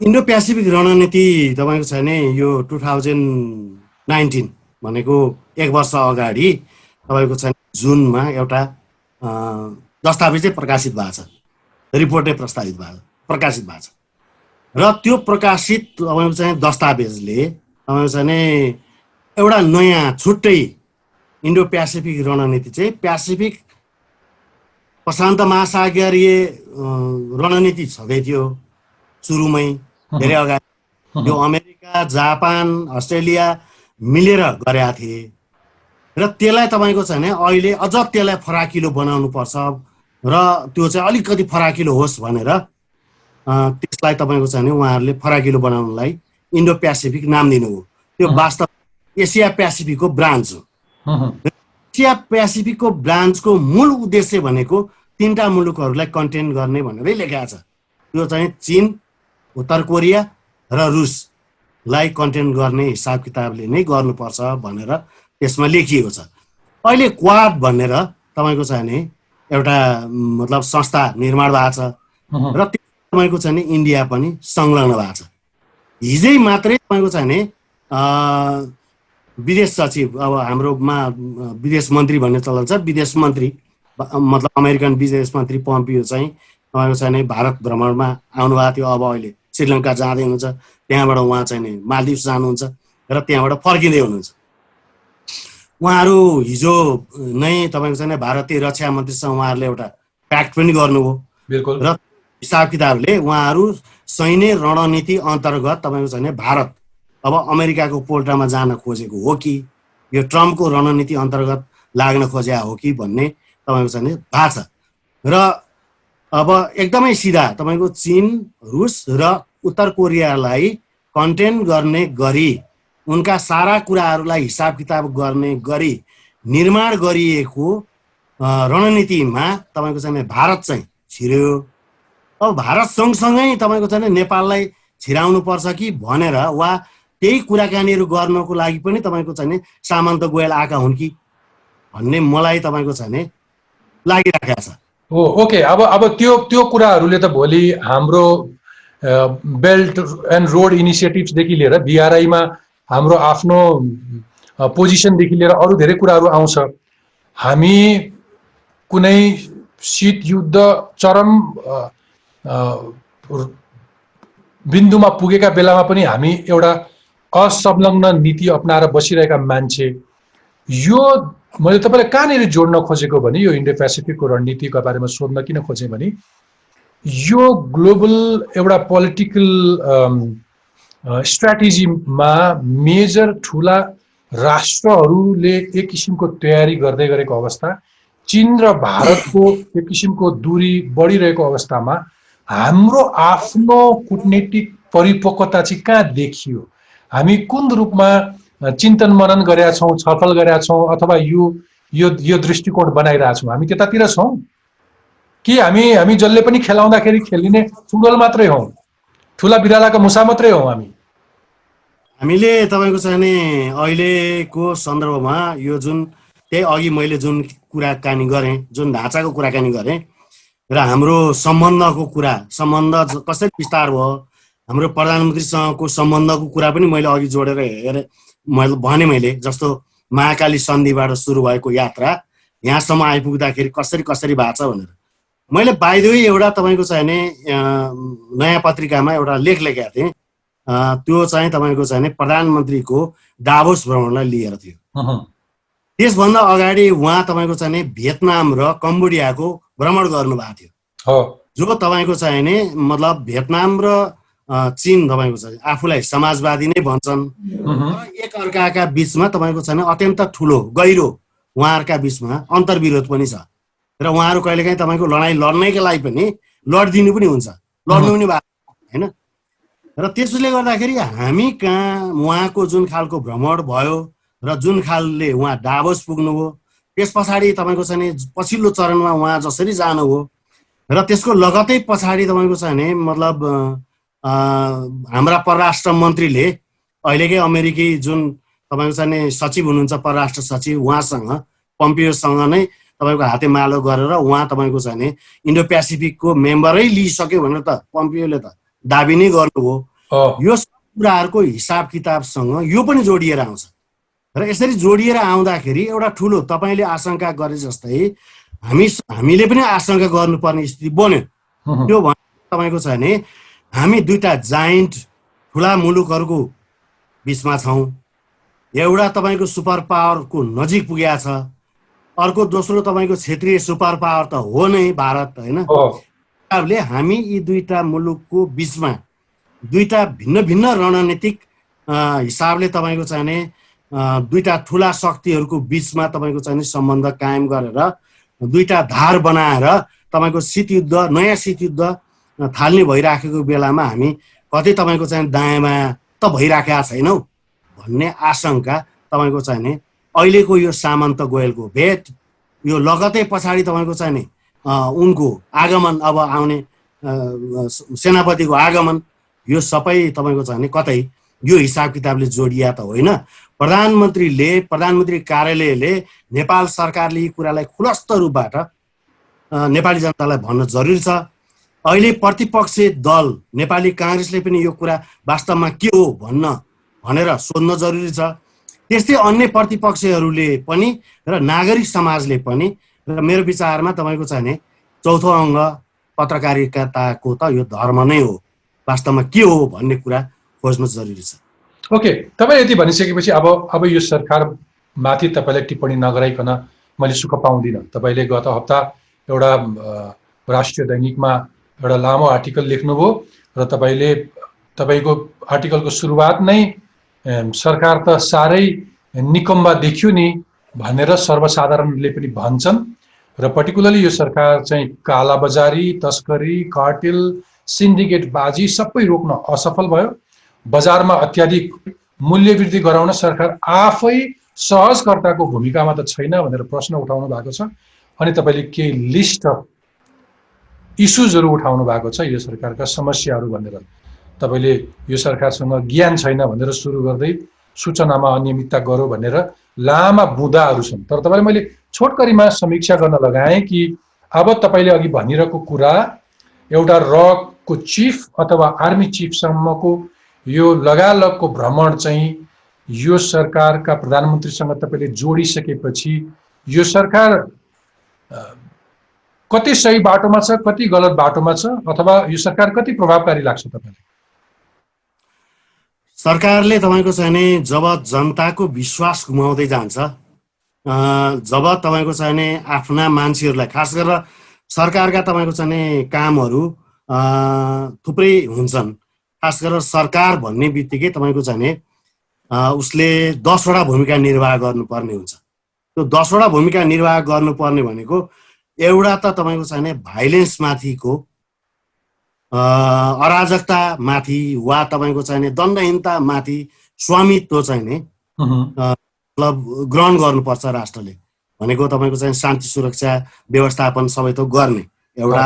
इन्डो पेसिफिक रणनीति तपाईँको छ भने यो 2019 भनेको 1 वर्ष अगाडि तपाईँको छ जुनमा एउटा दस्तावेजै प्रकाशित भएको छ, रिपोर्टै प्रकाशित भएको छ। र त्यो प्रकाशित तपाईँको चाहिँ दस्तावेजले तपाईँको छ भने एउटा नयाँ छुट्टै इन्डो पेसिफिक रणनीति चाहिँ पेसिफिक प्रशान्त महासागरीय रणनीति छँदै थियो सुरुमै, धेरै अगाडि। यो अमेरिका, जापान, अस्ट्रेलिया मिलेर गरेका थिए र त्यसलाई तपाईँको छ भने अहिले अझ त्यसलाई फराकिलो बनाउनु पर्छ र त्यो चाहिँ अलिकति फराकिलो होस् भनेर त्यसलाई तपाईँको छ भने उहाँहरूले फराकिलो बनाउनलाई इन्डो पेसिफिक नाम दिनुभयो। त्यो वास्तव एसिया पेसिफिकको ब्रान्च हो। एसिया पेसिफिकको ब्रान्चको मूल उद्देश्य भनेको 3टा मुलुकहरूलाई कन्टेन गर्ने भनेरै लेखेको छ। त्यो चाहिँ चीन, उत्तर कोरिया र रुसलाई कन्टेन गर्ने हिसाब किताबले नै गर्नुपर्छ भनेर त्यसमा लेखिएको छ। अहिले क्वाड भनेर तपाईँको छ भने एउटा मतलब संस्था निर्माण भएको छ र तपाईँको छ भने इन्डिया पनि संलग्न भएको छ। हिजै मात्रै तपाईँको छ भने विदेश सचिव, अब हाम्रोमा विदेश मन्त्री भन्ने चलन छ, विदेश मन्त्री मतलब अमेरिकन विदेश मन्त्री पम्पियो चाहिँ तपाईँको छ भने भारत भ्रमणमा आउनुभएको थियो। अब अहिले श्रीलङ्का जाँदै हुनुहुन्छ, त्यहाँबाट उहाँ चाहिँ नि मालदिप्स जानुहुन्छ र त्यहाँबाट फर्किँदै हुनुहुन्छ। उहाँहरू हिजो नै तपाईँको छ भने भारतीय रक्षा मन्त्रीसँग उहाँहरूले एउटा प्याक्ट पनि गर्नुभयो। बिल्कुल। र हिसाब किताबले उहाँहरू सैन्य रणनीति अन्तर्गत तपाईँको छ भने भारत अब अमेरिकाको पोल्टामा जान खोजेको हो कि यो ट्रम्पको रणनीति अन्तर्गत लाग्न खोजेका हो कि भन्ने तपाईँको छ भने भएको छ। र अब एकदमै सिधा तपाईँको चीन, रुस र उत्तर कोरियालाई कन्टेन गर्ने गरी उनका सारा कुराहरूलाई हिसाब किताब गर्ने गरी निर्माण गरिएको रणनीतिमा तपाईँको छ भने भारत चाहिँ छिर्यो। अब भारत सँगसँगै तपाईँको छ भने नेपाललाई छिराउनु पर्छ कि भनेर वा त्यही कुराकानीहरू गर्नको लागि पनि तपाईँको छ भने सामन्त गोयल आएका हुन् कि भन्ने मलाई तपाईँको छ भने लागिरहेको छ। ओके, अब त्यो कुराहरूले त भोलि हाम्रो बेल्ट एन्ड रोड इनिसिएटिभ्सदेखि लिएर BRI-मा हाम्रो आफ्नो पोजिसनदेखि लिएर अरू धेरै कुराहरू आउँछ। हामी कुनै शीत युद्ध चरम बिन्दुमा पुगेका बेलामा पनि हामी एउटा असंलग्न नीति अपनाएर बसिरहेका मान्छे, यो मैले तपाईँलाई कहाँनिर जोड्न खोजेको भने यो इन्डो पेसिफिकको रणनीतिको बारेमा सोध्न किन खोजेँ भने यो ग्लोबल एउटा पोलिटिकल स्ट्राटेजीमा मेजर ठुला राष्ट्रहरूले एक किसिमको तयारी गर्दै गरेको अवस्था, चीन र भारतको एक किसिमको दूरी बढिरहेको अवस्थामा हाम्रो आफ्नो कूटनीतिक परिपक्वता चाहिँ कहाँ देखियो? हामी कुन रूपमा चिन्तन मनन गरेका छौँ, छलफल गरेका छौँ, अथवा यो दृष्टिकोण बनाइरहेका छौँ? हामी त्यतातिर छौँ कि हामी जसले पनि खेलाउँदाखेरि खेलिने फुटबल मात्रै हौँ, ठुला बिरालाको मुसा मात्रै हौँ? हामीले तपाईँको छ भने अहिलेको सन्दर्भमा यो जुन त्यही अघि मैले जुन कुराकानी गरेँ, जुन ढाँचाको कुराकानी गरेँ र हाम्रो सम्बन्ध कसरी विस्तार भयो, हाम्रो प्रधानमन्त्रीसँगको सम्बन्धको कुरा पनि मैले अघि जोडेर हेरेँ, मैले जस्तो महाकाली सन्धिबाट सुरु भएको यात्रा यहाँसम्म आइपुग्दाखेरि कसरी भएको छ भनेर मैले बाइदेऊ एउटा तपाईँको छ भने नयाँ पत्रिकामा एउटा लेख लेखेको थिएँ। त्यो चाहिँ तपाईँको छ भने प्रधानमन्त्रीको डाभोस भ्रमणलाई लिएर थियो। त्यसभन्दा अगाडि उहाँ तपाईँको छ भने भियतनाम र कम्बोडियाको भ्रमण गर्नुभएको थियो, जो तपाईँको छ भने मतलब भियतनाम र चीन तपाईँको चाहिँ आफूलाई समाजवादी नै भन्छन् र एक अर्काका बिचमा तपाईँको चाहिँ अत्यन्त ठुलो गहिरो उहाँहरूका बिचमा अन्तर्विरोध पनि छ र उहाँहरू कहिलेकाहीँ तपाईँको लडाइँ लड्नैका लागि पनि लडिदिनु पनि हुन्छ, लड्नु पनि भएको होइन। र त्यसले गर्दाखेरि हामी कहाँ उहाँको जुन खालको भ्रमण भयो र जुन खालले उहाँ डाभोस पुग्नुभयो, त्यस पछाडि तपाईँको चाहिँ पछिल्लो चरणमा उहाँ जसरी जानुभयो र त्यसको लगतै पछाडि तपाईँको चाहिँ मतलब हाम्रा परराष्ट्र मन्त्रीले अहिलेकै अमेरिकी जुन तपाईँको चाहिँ सचिव हुनुहुन्छ, परराष्ट्र सचिव, उहाँसँग पम्पियोसँग नै तपाईँको हातेमालो गरेर उहाँ तपाईँको चाहिँ इन्डो पेसिफिकको मेम्बरै लिइसक्यो भनेर त पम्पियोले त दाबी नै गर्नुभयो। यो सब कुराहरूको हिसाब किताबसँग यो पनि जोडिएर आउँछ र यसरी जोडिएर आउँदाखेरि एउटा ठुलो तपाईँले आशंका गरे जस्तै हामीले पनि आशंका गर्नुपर्ने स्थिति बन्यो। त्यो भने तपाईँको चाहिँ हामी दुईटा जाइन्ट ठुला मुलुकहरूको बिचमा छौँ। एउटा तपाईँको सुपर पावरको नजिक पुगेको छ, अर्को दोस्रो तपाईँको क्षेत्रीय सुपर पावर त हो नै भारत होइन। हिसाबले हामी यी दुईटा मुलुकको बिचमा दुईटा भिन्न भिन्न रणनीतिक हिसाबले तपाईँको चाहिँ दुईटा ठुला शक्तिहरूको बिचमा तपाईँको चाहिँ सम्बन्ध कायम गरेर दुईटा धार बनाएर तपाईँको शीतयुद्ध, नयाँ शीतयुद्ध थाल्ने भइराखेको बेलामा हामी कतै तपाईँको चाहिँ दायाँमा त भइराखेका छैनौँ भन्ने आशंका तपाईँको चाहिँ अहिलेको यो सामन्त गोयलको भेट, यो लगतै पछाडि तपाईँको चाहिँ उनको आगमन, अब आउने सेनापतिको आगमन, यो सबै तपाईँको चाहिँ कतै यो हिसाब किताबले जोडिया त होइन। प्रधानमन्त्री कार्यालयले नेपाल सरकारले यी कुरालाई खुलस्त रूपबाट नेपाली जनतालाई भन्न जरुरी छ। अहिले प्रतिपक्षी दल नेपाली काङ्ग्रेसले पनि यो कुरा वास्तवमा के हो भनेर सोध्न जरुरी छ। त्यस्तै अन्य प्रतिपक्षहरूले पनि र नागरिक समाजले पनि, र मेरो विचारमा तपाईँको चाहिँ चौथो अङ्ग पत्रकारिताको त यो धर्म नै हो, वास्तवमा के हो भन्ने कुरा खोज्न जरुरी छ। ओके, तपाईँ यति भनिसकेपछि अब यो सरकारमाथि तपाईँलाई टिप्पणी नगराइकन मैले सुख पाउँदिनँ। तपाईँले गत हप्ता एउटा राष्ट्रिय दैनिकमा एउटा लामो आर्टिकल लेख्नुभयो र तपाईँको आर्टिकलको सुरुवात नै सरकार त साह्रै निकम्बा देखियो नि भनेर सर्वसाधारणले पनि भन्छन् र पर्टिकुलरली यो सरकार चाहिँ कालाबजारी, तस्करी, कार्टेल, सिन्डिकेटबाजी सबै रोक्न असफल भयो। बजारमा अत्याधिक मूल्य वृद्धि गराउन सरकार आफै सहजकर्ताको भूमिकामा त छैन भनेर प्रश्न उठाउनु भएको छ। अनि तपाईँले केही लिस्ट अफ इस्युजहरू उठाउनु भएको छ, यो सरकारका समस्याहरू भनेर। तपाईँले यो सरकारसँग ज्ञान छैन भनेर सुरु गर्दै सूचनामा अनियमितता गर्यो भनेर लामा बुँदाहरू छन्। तर तपाईँले मैले छोटकरीमा समीक्षा गर्न लगाएँ कि अब तपाईँले अघि भनिरहेको कुरा एउटा रको चिफ अथवा आर्मी चिफसम्मको यो लगालगको भ्रमण चाहिँ यो सरकारका प्रधानमन्त्रीसँग तपाईँले जोडिसकेपछि यो सरकार कति सही बाटोमा छ, कति गलत बाटोमा छ, अथवा यो सरकार कति प्रभावकारी लाग्छ तपाईँलाई? सरकारले तपाईँको चाहिँ जब जनताको विश्वास गुमाउँदै जान्छ, जब तपाईँको चाहिँ आफ्ना मान्छेहरूलाई, खास गरेर सरकारका तपाईँको चाहिँ कामहरू थुप्रै हुन्छन्। खास गरेर सरकार भन्ने बित्तिकै तपाईँको चाहिँ उसले 10वटा भूमिका निर्वाह गर्नुपर्ने हुन्छ। त्यो 10वटा भूमिका निर्वाह गर्नुपर्ने भनेको एउटा त तपाईँको चाहिँ भाइलेन्स माथिको, अराजकता माथि वा तपाईँको चाहिँ दण्डहीनता माथि स्वामित्व चाहिँ मतलब ग्रहण गर्नुपर्छ राष्ट्रले भनेको। तपाईँको चाहिँ शान्ति सुरक्षा व्यवस्थापन सबै थोक गर्ने एउटा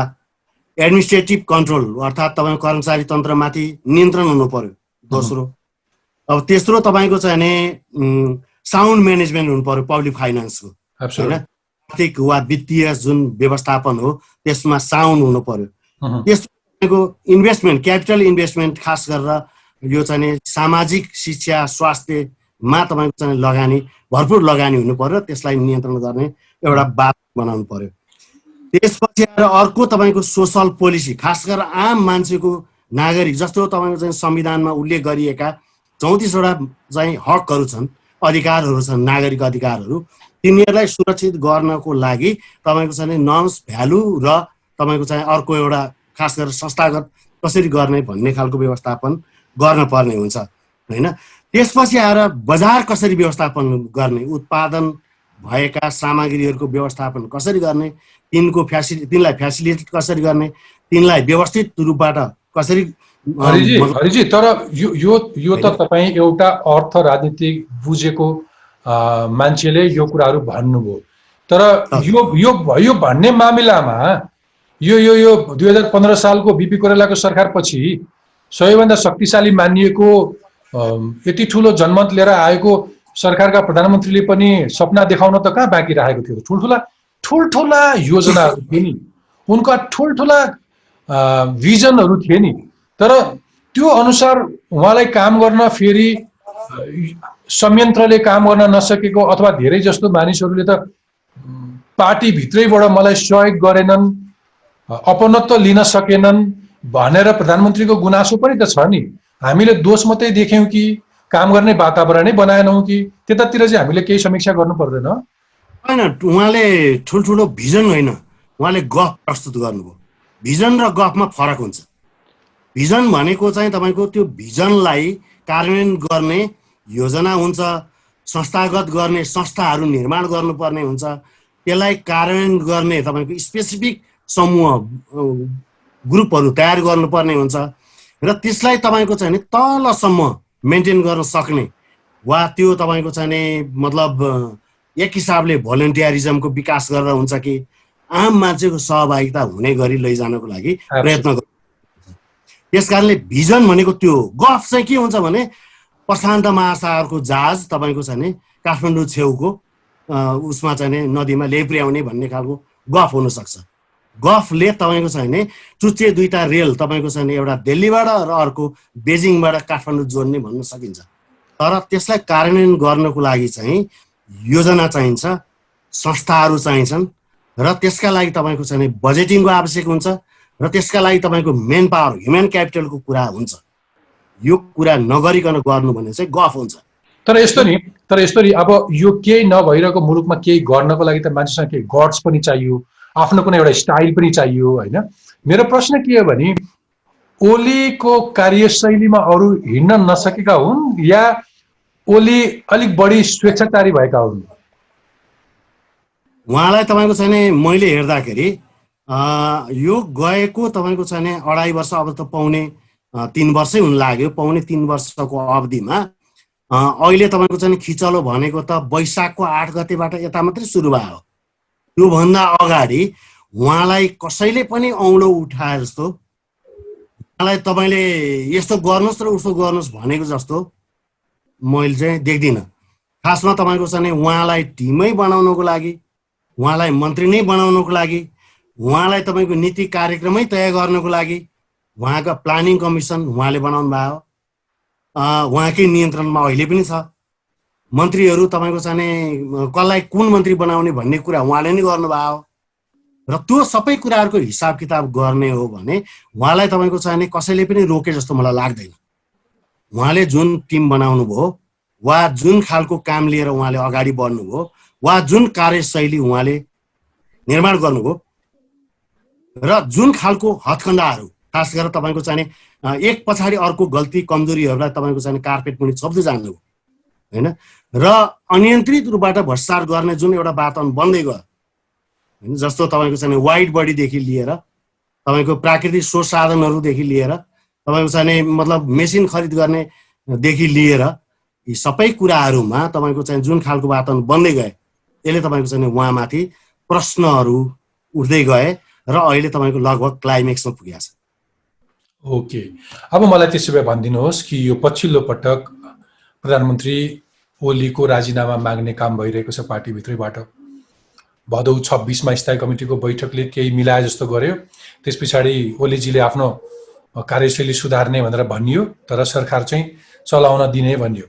एडमिनिस्ट्रेटिभ कन्ट्रोल, अर्थात् तपाईँको कर्मचारी तन्त्रमाथि नियन्त्रण हुनु पर्यो दोस्रो। अब तेस्रो तपाईँको चाहिँ साउन्ड म्यानेजमेन्ट हुनु पर्यो पब्लिक फाइनेन्सको, होइन, आर्थिक वा वित्तीय जुन व्यवस्थापन हो त्यसमा साउन्ड हुनु पर्यो। तेस्रो तपाईँको इन्भेस्टमेन्ट, क्यापिटल इन्भेस्टमेन्ट, खास गरेर यो चाहिँ सामाजिक शिक्षा स्वास्थ्यमा तपाईँको चाहिँ लगानी, भरपुर लगानी हुनु पर्यो, त्यसलाई नियन्त्रण गर्ने एउटा बात बनाउनु पर्यो। त्यसपछि आएर अर्को तपाईँको सोसल पोलिसी, खास गरेर आम मान्छेको, नागरिक जस्तो तपाईँको चाहिँ संविधानमा उल्लेख गरिएका 34वटा चाहिँ हकहरू छन्, अधिकारहरू छन्, नागरिक अधिकारहरू, तिनीहरूलाई सुरक्षित गर्नको लागि तपाईँको चाहिँ नर्म्स, भ्यालु र तपाईँको चाहिँ अर्को एउटा खास गरेर संस्थागत कसरी गर्ने भन्ने खालको व्यवस्थापन गर्न पर्ने हुन्छ होइन। त्यसपछि आएर बजार कसरी व्यवस्थापन गर्ने, उत्पादन भएका सामग्रीहरूको व्यवस्थापन कसरी गर्ने, तिनलाई फ्यासिलिटेट कसरी गर्ने, तिनलाई व्यवस्थित रूपबाट कसरी हरिजी तर यो त तपाईँ एउटा अर्थ राजनीति बुझेको मान्छेले यो कुराहरू भन्नुभयो, तर यो भन्ने मामिलामा यो 2015 सालको बीपी कोइरालाको सरकारपछि सबैभन्दा शक्तिशाली मानिएको यति ठुलो जनमत लिएर आएको सरकारका प्रधानमन्त्रीले पनि सपना देखाउन त कहाँ बाँकी राखेको थियो। ठुल्ठुला योजनाहरू थिए नि, उनका ठुल्ठुला भिजनहरू थिए नि, तर त्यो अनुसार उहाँलाई काम गर्न फेरि संयन्त्रले काम गर्न नसकेको अथवा धेरै जस्तो मानिसहरूले त पार्टीभित्रैबाट मलाई सहयोग गरेनन्, अपनत्व लिन सकेनन् भनेर प्रधानमन्त्रीको गुनासो पनि त छ नि। हामीले दोष मात्रै देख्यौँ कि काम गर्ने वातावरणै बनाएनौँ कि त्यतातिर चाहिँ हामीले केही समीक्षा गर्नु पर्दैन? होइन, उहाँले ठुल्ठुलो भिजन होइन, उहाँले गफ प्रस्तुत गर्नुभयो। भिजन र गफमा फरक हुन्छ। भिजन भनेको चाहिँ तपाईँको त्यो भिजनलाई कार्यान्वयन गर्ने योजना हुन्छ, संस्थागत गर्ने संस्थाहरू निर्माण गर्नुपर्ने हुन्छ, त्यसलाई कार्यान्वयन गर्ने तपाईँको स्पेसिफिक समूह ग्रुपहरू तयार गर्नुपर्ने हुन्छ र त्यसलाई तपाईँको चाहिँ नि तलसम्म मेन्टेन गर्न सक्ने वा त्यो तपाईँको चाहिँ नि मतलब एक हिसाबले भोलिन्टियरिजमको विकास गरेर हुन्छ कि आम मान्छेको सहभागिता हुने गरी लैजानको लागि प्रयत्न गर्नु। त्यस कारणले भिजन भनेको त्यो गफ चाहिँ के हुन्छ भने प्रशान्त महासागरको जहाज तपाईँको चाहिँ नि काठमाडौँ छेउको उसमा चाहिँ नि नदीमा ल्याइपुर्याउने भन्ने खालको गफ हुनसक्छ। गफले तपाईँको चाहिँ नि चुच्चे दुईटा रेल तपाईँको चाहिँ नि एउटा दिल्लीबाट र अर्को बेजिङबाट काठमाडौँ जोड्ने भन्न सकिन्छ। तर त्यसलाई कार्यान्वयन गर्नको लागि चाहिँ योजना चाहिन्छ, संस्थाहरू चाहिन्छन् र त्यसका लागि तपाईँको चाहिँ नि बजेटिङको आवश्यक हुन्छ र त्यसका लागि तपाईँको मेन पावर ह्युमन क्यापिटलको कुरा हुन्छ। यो कुरा नगरिकन गर्नु भने चाहिँ गफ हुन्छ। तर यस्तो नि अब यो केही नभइरहेको मुलुकमा केही गर्नको लागि त मान्छेसँग केही गट्स पनि चाहियो, आफ्नो कुनै एउटा स्टाइल पनि चाहियो होइन। मेरो प्रश्न के हो भने ओलीको कार्यशैलीमा अरू हिँड्न नसकेका हुन् या ओली अलिक बढी स्वेच्छाचारी भएका हुन्? उहाँलाई तपाईँको चाहिँ नि मैले हेर्दाखेरि यो गएको तपाईँको चाहिँ नि 2.5 वर्ष, अब त पाउने 3 वर्षै हुन लाग्यो। पाउने 3 वर्षको अवधिमा अहिले तपाईँको चाहिँ खिचलो भनेको त वैशाखको 8 गतेबाट यता मात्रै सुरु भयो। त्योभन्दा अगाडि उहाँलाई कसैले पनि औँलो उठाए जस्तो, उहाँलाई तपाईँले यस्तो गर्नुहोस् र उसो गर्नुहोस् भनेको जस्तो मैले चाहिँ देख्दिनँ। खासमा तपाईँको चाहिँ उहाँलाई टिमै बनाउनको लागि, उहाँलाई मन्त्री नै बनाउनको लागि, उहाँलाई तपाईँको नीति कार्यक्रमै तय गर्नको लागि उहाँका प्लानिङ कमिसन उहाँले बनाउनु भयो। उहाँकै नियन्त्रणमा अहिले पनि छ। मन्त्रीहरू तपाईँको चाहिँ कसलाई कुन मन्त्री बनाउने भन्ने कुरा उहाँले नै गर्नुभयो र त्यो सबै कुराहरूको हिसाब किताब गर्ने हो भने उहाँलाई तपाईँको चाहिँ कसैले पनि रोके जस्तो मलाई लाग्दैन। उहाँले जुन टिम बनाउनु भयो वा जुन खालको काम लिएर उहाँले अगाडि बढ्नुभयो वा जुन कार्यशैली उहाँले निर्माण गर्नुभयो र जुन खालको हथकण्डाहरू खास गरेर तपाईँको चाहिँ एक पछाडि अर्को गल्ती कमजोरीहरूलाई तपाईँको चाहिँ कार्पेट पनि छोप्दै जानुभयो होइन र अनियन्त्रित रूपबाट भ्रष्टाचार गर्ने जुन एउटा वातावरण बन्दै गयो होइन। जस्तो तपाईँको चाहिँ वाइड बडीदेखि लिएर तपाईँको प्राकृतिक स्रोत साधनहरूदेखि लिएर तपाईँको चाहिँ मतलब मेसिन खरिद गर्नेदेखि लिएर यी सबै कुराहरूमा तपाईँको चाहिँ जुन खालको वातावरण बन्दै गए यसले तपाईँको चाहिँ उहाँमाथि प्रश्नहरू उठ्दै गए र अहिले तपाईँको लगभग क्लाइमेक्समा पुगेको छ। ओके, अब मलाई त्यसो भए भनिदिनुहोस् कि यो पछिल्लो पटक प्रधानमन्त्री ओलीको राजीनामा माग्ने काम भइरहेको छ पार्टीभित्रैबाट। भदौ 26मा स्थायी कमिटीको बैठकले केही मिलाए जस्तो गर्यो। त्यस पछाडि ओलीजीले आफ्नो कार्यशैली सुधार्ने भनेर भनियो, तर सरकार चाहिँ चलाउन दिने भनियो।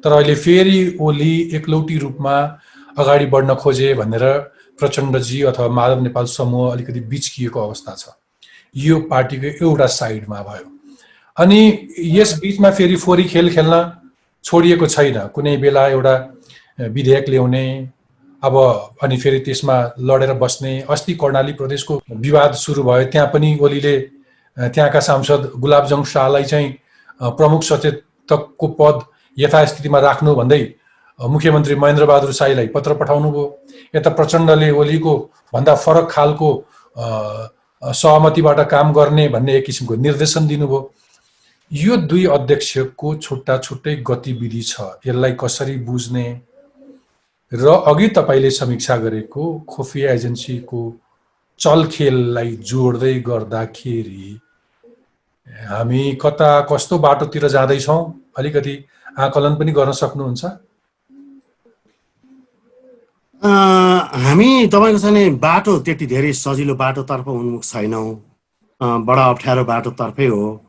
तर अहिले फेरि ओली एकलौटी रूपमा अगाडि बढ्न खोजे भनेर प्रचण्डजी अथवा माधव नेपाल समूह अलिकति बिचकिएको अवस्था छ। यो पार्टीको एउटा साइडमा भयो अनि यस बीचमा फेरि फोरी खेल खेल्न छोडिएको छैन। कुनै बेला एउटा विधेयक ल्याउने, अब अनि फेरि त्यसमा लडेर बस्ने। अस्ति कर्णाली प्रदेशको विवाद सुरु भयो, त्यहाँ पनि ओलीले त्यहाँका सांसद गुलाबजङ शाहलाई चाहिँ प्रमुख सचेतकको पद यथास्थितिमा राख्नु भन्दै मुख्यमन्त्री महेन्द्र बहादुर शाहीलाई पत्र पठाउनु भयो। यता प्रचण्डले ओलीको भन्दा फरक खालको सहमतिबाट काम गर्ने भन्ने एक किसिमको निर्देशन दिनुभयो। यो दुई अध्यक्षको छुट्टा छुट्टै गतिविधि छ, यसलाई कसरी बुझ्ने र अघि तपाईँले समीक्षा गरेको खुफिया एजेन्सीको चलखेललाई जोड्दै गर्दाखेरि हामी कता कस्तो बाटोतिर जाँदैछौँ, अलिकति आकलन पनि गर्न सक्नुहुन्छ? हामी तपाईँको छ नि बाटो त्यति धेरै सजिलो बाटोतर्फ उन्मुख छैनौँ, बडा अप्ठ्यारो बाटोतर्फै हो।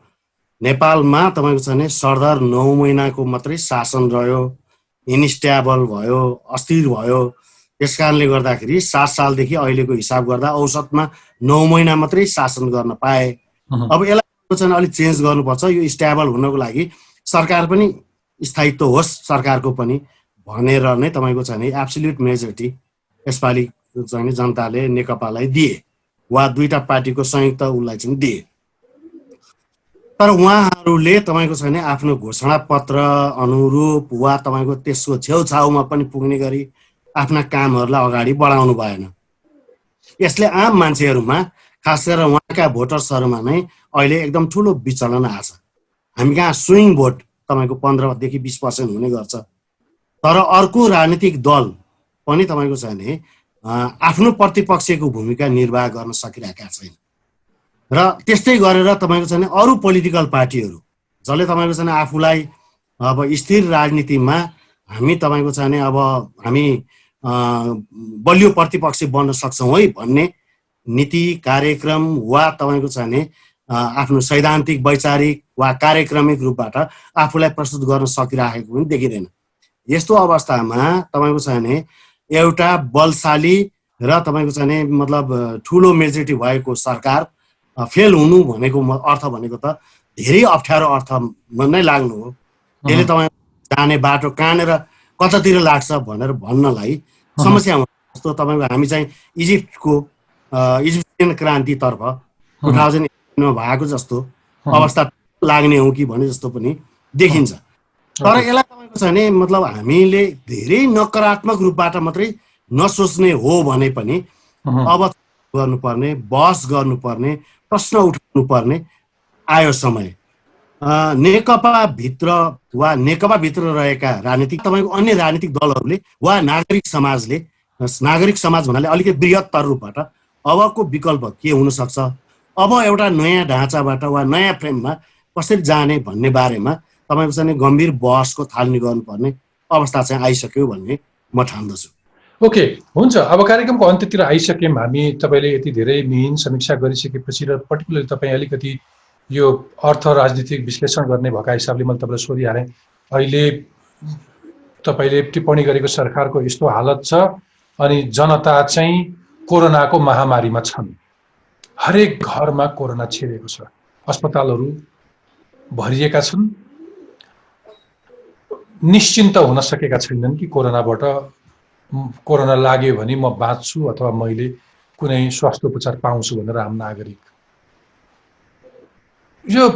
नेपालमा तपाईँको छ नि सरदर 9 महिनाको मात्रै शासन रह्यो, इन्स्ट्याबल भयो, अस्थिर भयो। त्यस कारणले गर्दाखेरि 7 सालदेखि अहिलेको हिसाब गर्दा औसतमा 9 महिना मात्रै शासन गर्न पाए। अब यसलाई चाहिँ अलिक चेन्ज गर्नुपर्छ। यो स्ट्याबल हुनको लागि सरकार पनि स्थायित्व होस् सरकारको पनि भनेर नै तपाईँको चाहिँ एब्सोल्युट मेजोरिटी यसपालि चाहिँ जनताले नेकपालाई दिए वा दुईटा पार्टीको संयुक्त उसलाई चाहिँ दिए। तर उहाँहरूले तपाईँको छैन आफ्नो घोषणा पत्र अनुरूप वा तपाईँको त्यसको छेउछाउमा पनि पुग्ने गरी आफ्ना कामहरूलाई अगाडि बढाउनु भएन। यसले आम मान्छेहरूमा खास गरेर उहाँका भोटर्सहरूमा नै अहिले एकदम ठुलो विचलन आछ। हामी कहाँ स्विङ भोट तपाईँको 15 देखि 20% हुने गर्छ। तर अर्को राजनीतिक दल पनि तपाईँको छैन आफ्नो प्रतिपक्षको भूमिका निर्वाह गर्न सकिरहेका छैन। र त्यस्तै गरेर तपाईँको छैन अरू पोलिटिकल पार्टीहरू जसले तपाईँको छैन आफूलाई अब स्थिर राजनीतिमा हामी तपाईँको छैन अब हामी बलियो प्रतिपक्ष बन्न सक्छौँ है भन्ने नीति कार्यक्रम वा तपाईँको छैन आफ्नो सैद्धान्तिक वैचारिक वा कार्यक्रमिक रूपबाट आफूलाई प्रस्तुत गर्न सकिरहेको पनि देखिँदैन। यस्तो अवस्थामा तपाईँको छैन एउटा बलशाली र तपाईँको छैन मतलब ठुलो मेजोरिटी भएको सरकार फेल हुनु भनेको अर्थ भनेको त धेरै अप्ठ्यारो अर्थमा नै लाग्नु हो। त्यसले तपाईँ जाने बाटो कहाँनिर कतातिर लाग्छ भनेर भन्नलाई समस्या हुन्छ। जस्तो तपाईँको हामी चाहिँ इजिप्टियन क्रान्तितर्फ 2008 भएको जस्तो अवस्था लाग्ने हो कि भने जस्तो पनि देखिन्छ। तर यसलाई तपाईँको छ नि मतलब हामीले धेरै नकारात्मक रूपबाट मात्रै नसोच्ने हो भने पनि अब गर्नुपर्ने बहस गर्नुपर्ने प्रश्न उठाउनु पर्ने आयो समय। नेकपा भित्र वा नेकपा भित्र रहेका राजनीतिक तपाईँको अन्य राजनीतिक दलहरूले वा नागरिक समाज भन्नाले अलिकति बृहत्तर रूपबाट अबको विकल्प के हुन सक्छ, अब एउटा नयाँ ढाँचाबाट वा नयाँ फ्रेममा कसरी जाने भन्ने बारेमा तपाईँको चाहिँ गम्भीर बहसको थालनी गर्नुपर्ने अवस्था चाहिँ आइसक्यो भन्ने म ठान्दछु। ओके, हुन्छ। अब कार्यक्रमको अन्त्यतिर आइसक्यौँ हामी। तपाईँले यति धेरै मिहिन समीक्षा गरिसकेपछि र पर्टिकुलरली तपाईँ अलिकति यो अर्थ राजनीतिक विश्लेषण गर्ने भएका हिसाबले मैले तपाईँलाई सोधिहालेँ। अहिले तपाईँले टिप्पणी गरेको सरकारको यस्तो हालत छ अनि जनता चाहिँ कोरोनाको महामारीमा छन्। हरेक घरमा कोरोना छिरेको छ, अस्पतालहरू भरिएका छन्, निश्चिन्त हुन सकेका छैनन् कि कोरोना लाग्यो भने म बाँच्छु अथवा मैले कुनै स्वास्थ्य उपचार पाउँछु भनेर आम नागरिक। यो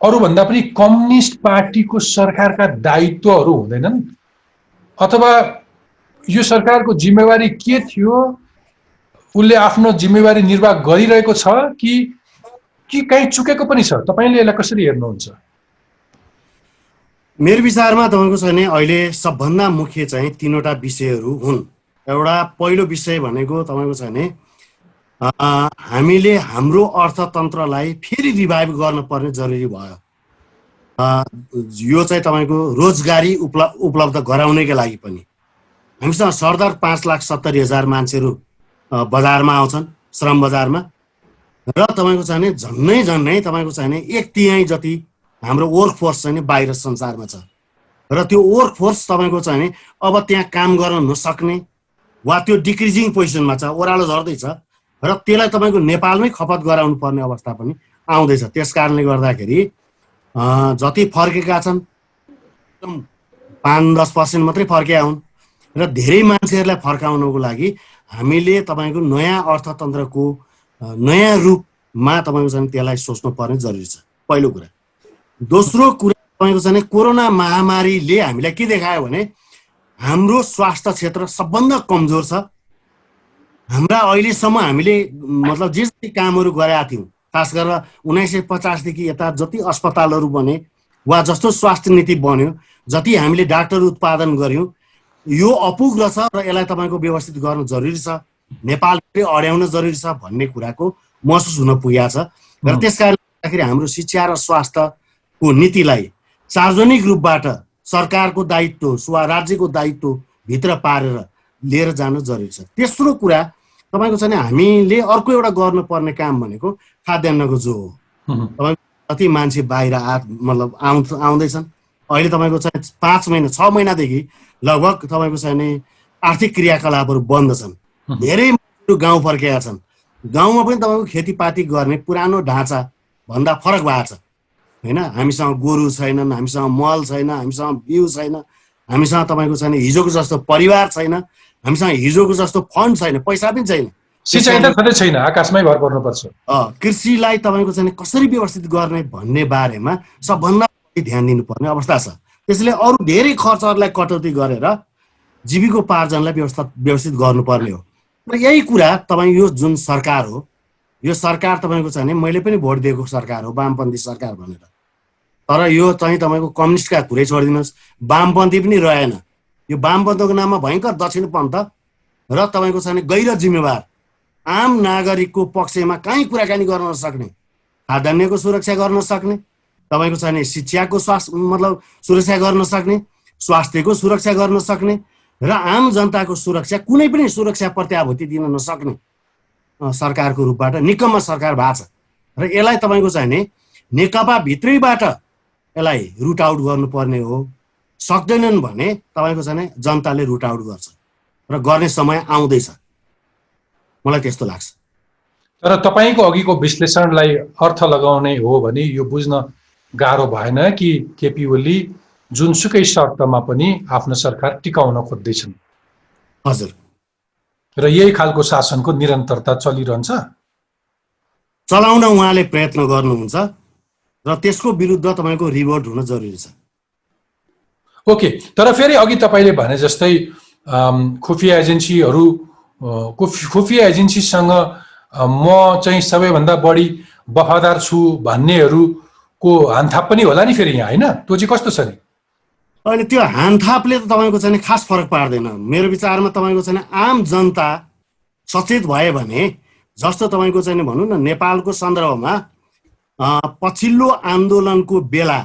अरूभन्दा पनि कम्युनिस्ट पार्टीको सरकारका दायित्वहरू हुँदैनन्? अथवा यो सरकारको जिम्मेवारी के थियो, उसले आफ्नो जिम्मेवारी निर्वाह गरिरहेको छ कि कहीँ चुकेको पनि छ? तपाईँले यसलाई कसरी हेर्नुहुन्छ? मेरो विचारमा तपाईँको छैन अहिले सबभन्दा मुख्य चाहिँ 3वटा विषयहरू हुन्। एउटा पहिलो विषय भनेको तपाईँको छैन हामीले हाम्रो अर्थतन्त्रलाई फेरि रिभाइभ गर्नुपर्ने जरुरी भयो। यो चाहिँ तपाईँको रोजगारी उपलब्ध गराउनेका लागि पनि हामीसँग सरदर 5,70,000 मान्छेहरू बजारमा आउँछन्, श्रम बजारमा, र तपाईँको छैन झन्नै तपाईँको छैन 1/3 जति हाम्रो वर्कफोर्स चाहिँ बाहिर संसारमा छ। र त्यो वर्कफोर्स तपाईँको चाहिँ अब त्यहाँ काम गर्न नसक्ने वा त्यो डिक्रिजिङ पोजिसनमा छ, ओह्रालो झर्दैछ र त्यसलाई तपाईँको नेपालमै खपत गराउनु पर्ने अवस्था पनि आउँदैछ। त्यस कारणले गर्दाखेरि जति फर्केका छन् 5-10% मात्रै फर्केका हुन् र धेरै मान्छेहरूलाई फर्काउनको लागि हामीले तपाईँको नयाँ अर्थतन्त्रको नयाँ रूप तपाईँको चाहिँ त्यसलाई सोच्नु पर्ने जरुरी छ, पहिलो कुरा। दोस्रो कुरा तपाईँको चाहिँ कोरोना महामारीले हामीलाई के देखायो भने हाम्रो स्वास्थ्य क्षेत्र सबभन्दा कमजोर छ। हाम्रा अहिलेसम्म हामीले मतलब जे जति कामहरू गरेका थियौँ, खास गरेर 1950 देखि यता जति अस्पतालहरू बने वा जस्तो स्वास्थ्य नीति बन्यो, जति हामीले डाक्टर उत्पादन गर्यौँ, यो अपुग्र छ र यसलाई तपाईँको व्यवस्थित गर्न जरुरी छ, नेपालले अड्याउन जरुरी छ भन्ने कुराको महसुस हुन पुगेको छ। र त्यसकारणले हाम्रो शिक्षा र स्वास्थ्यको नीतिलाई सार्वजनिक रूपबाट सरकारको दायित्व वा राज्यको दायित्व भित्र पारेर लिएर जानु जरुरी छ। तेस्रो कुरा तपाईँको चाहिँ हामीले अर्को एउटा गर्नुपर्ने काम भनेको खाद्यान्नको जो हो। तपाईँको कति मान्छे बाहिर मतलब आउँदैछन्, अहिले तपाईँको चाहिँ 5 महिना 6 महिनादेखि लगभग तपाईँको चाहिँ आर्थिक क्रियाकलापहरू बन्द छन्। धेरै मान्छेहरू गाउँ फर्केका छन्। गाउँमा पनि तपाईँको खेतीपाती गर्ने पुरानो ढाँचा भन्दा फरक भएको छ होइन। हामीसँग गोरु छैनन्, हामीसँग मल छैन, हामीसँग बिउ छैन, हामीसँग तपाईँको चाहिँ हिजोको जस्तो परिवार छैन, हामीसँग हिजोको जस्तो फन्ड छैन, पैसा पनि छैन, सिँचाइ त छँदै छैन, आकाशमै भर पर्नुपर्छ। कृषिलाई तपाईँको चाहिँ कसरी व्यवस्थित गर्ने भन्ने बारेमा सबभन्दा ध्यान दिनुपर्ने अवस्था छ। त्यसैले अरू धेरै खर्चहरूलाई कटौती गरेर जीविकोपार्जनलाई व्यवस्थित गर्नुपर्ने हो। र यही कुरा तपाईँ यो जुन सरकार हो, यो सरकार तपाईँको चाहिँ मैले पनि भोट दिएको सरकार हो, वामपन्थी सरकार भनेर। तर यो चाहिँ तपाईँको कम्युनिस्टका कुरै छोडिदिनुहोस्, वामपन्थी पनि रहेन। यो वामपन्थीको नाममा भयङ्कर दक्षिणपन्थ र तपाईँको चाहिँ गैर जिम्मेवार आम नागरिकको पक्षमा कहीँ कुराकानी गर्न नसक्ने, खाद्यान्नको सुरक्षा गर्न सक्ने, तपाईँको चाहिँ शिक्षाको मतलब सुरक्षा गर्न सक्ने, स्वास्थ्यको सुरक्षा गर्न सक्ने र आम जनताको सुरक्षा कुनै पनि सुरक्षा प्रत्याभूति दिन नसक्ने सरकारको रूपबाट निकम्मा सरकार भएको छ। र यसलाई तपाईँको चाहिँ नेकपा भित्रैबाट यसलाई रुट आउट गर्नुपर्ने हो। सक्दैनन् भने तपाईँको चाहिँ जनताले रुट आउट गर्छ र गर्ने समय आउँदैछ, मलाई त्यस्तो लाग्छ। तर तपाईँको अघिको विश्लेषणलाई अर्थ लगाउने हो भने यो बुझ्न गाह्रो भएन कि केपी ओली जुनसुकै शर्तमा पनि आफ्नो सरकार टिकाउन खोज्दैछन्। हजुर। र यही खालको शासनको निरन्तरता चलिरहन्छ, चलाउन उहाँले प्रयत्न गर्नुहुन्छ र त्यसको विरुद्ध तपाईँको रिभोल्ट हुन जरुरी छ। ओके, तर फेरि अघि तपाईँले भने जस्तै खुफिया एजेन्सीसँग म चाहिँ सबैभन्दा बढी वफादार छु भन्नेहरूको हानथाप पनि होला नि फेरि यहाँ, होइन? त्यो चाहिँ कस्तो छ नि? अहिले त्यो हानथापले त तपाईँको चाहिँ खास फरक पार्दैन। मेरो विचारमा तपाईँको चाहिँ आम जनता सचेत भयो भने, जस्तो तपाईँको चाहिँ भनौँ न नेपालको सन्दर्भमा पछिल्लो आन्दोलनको बेला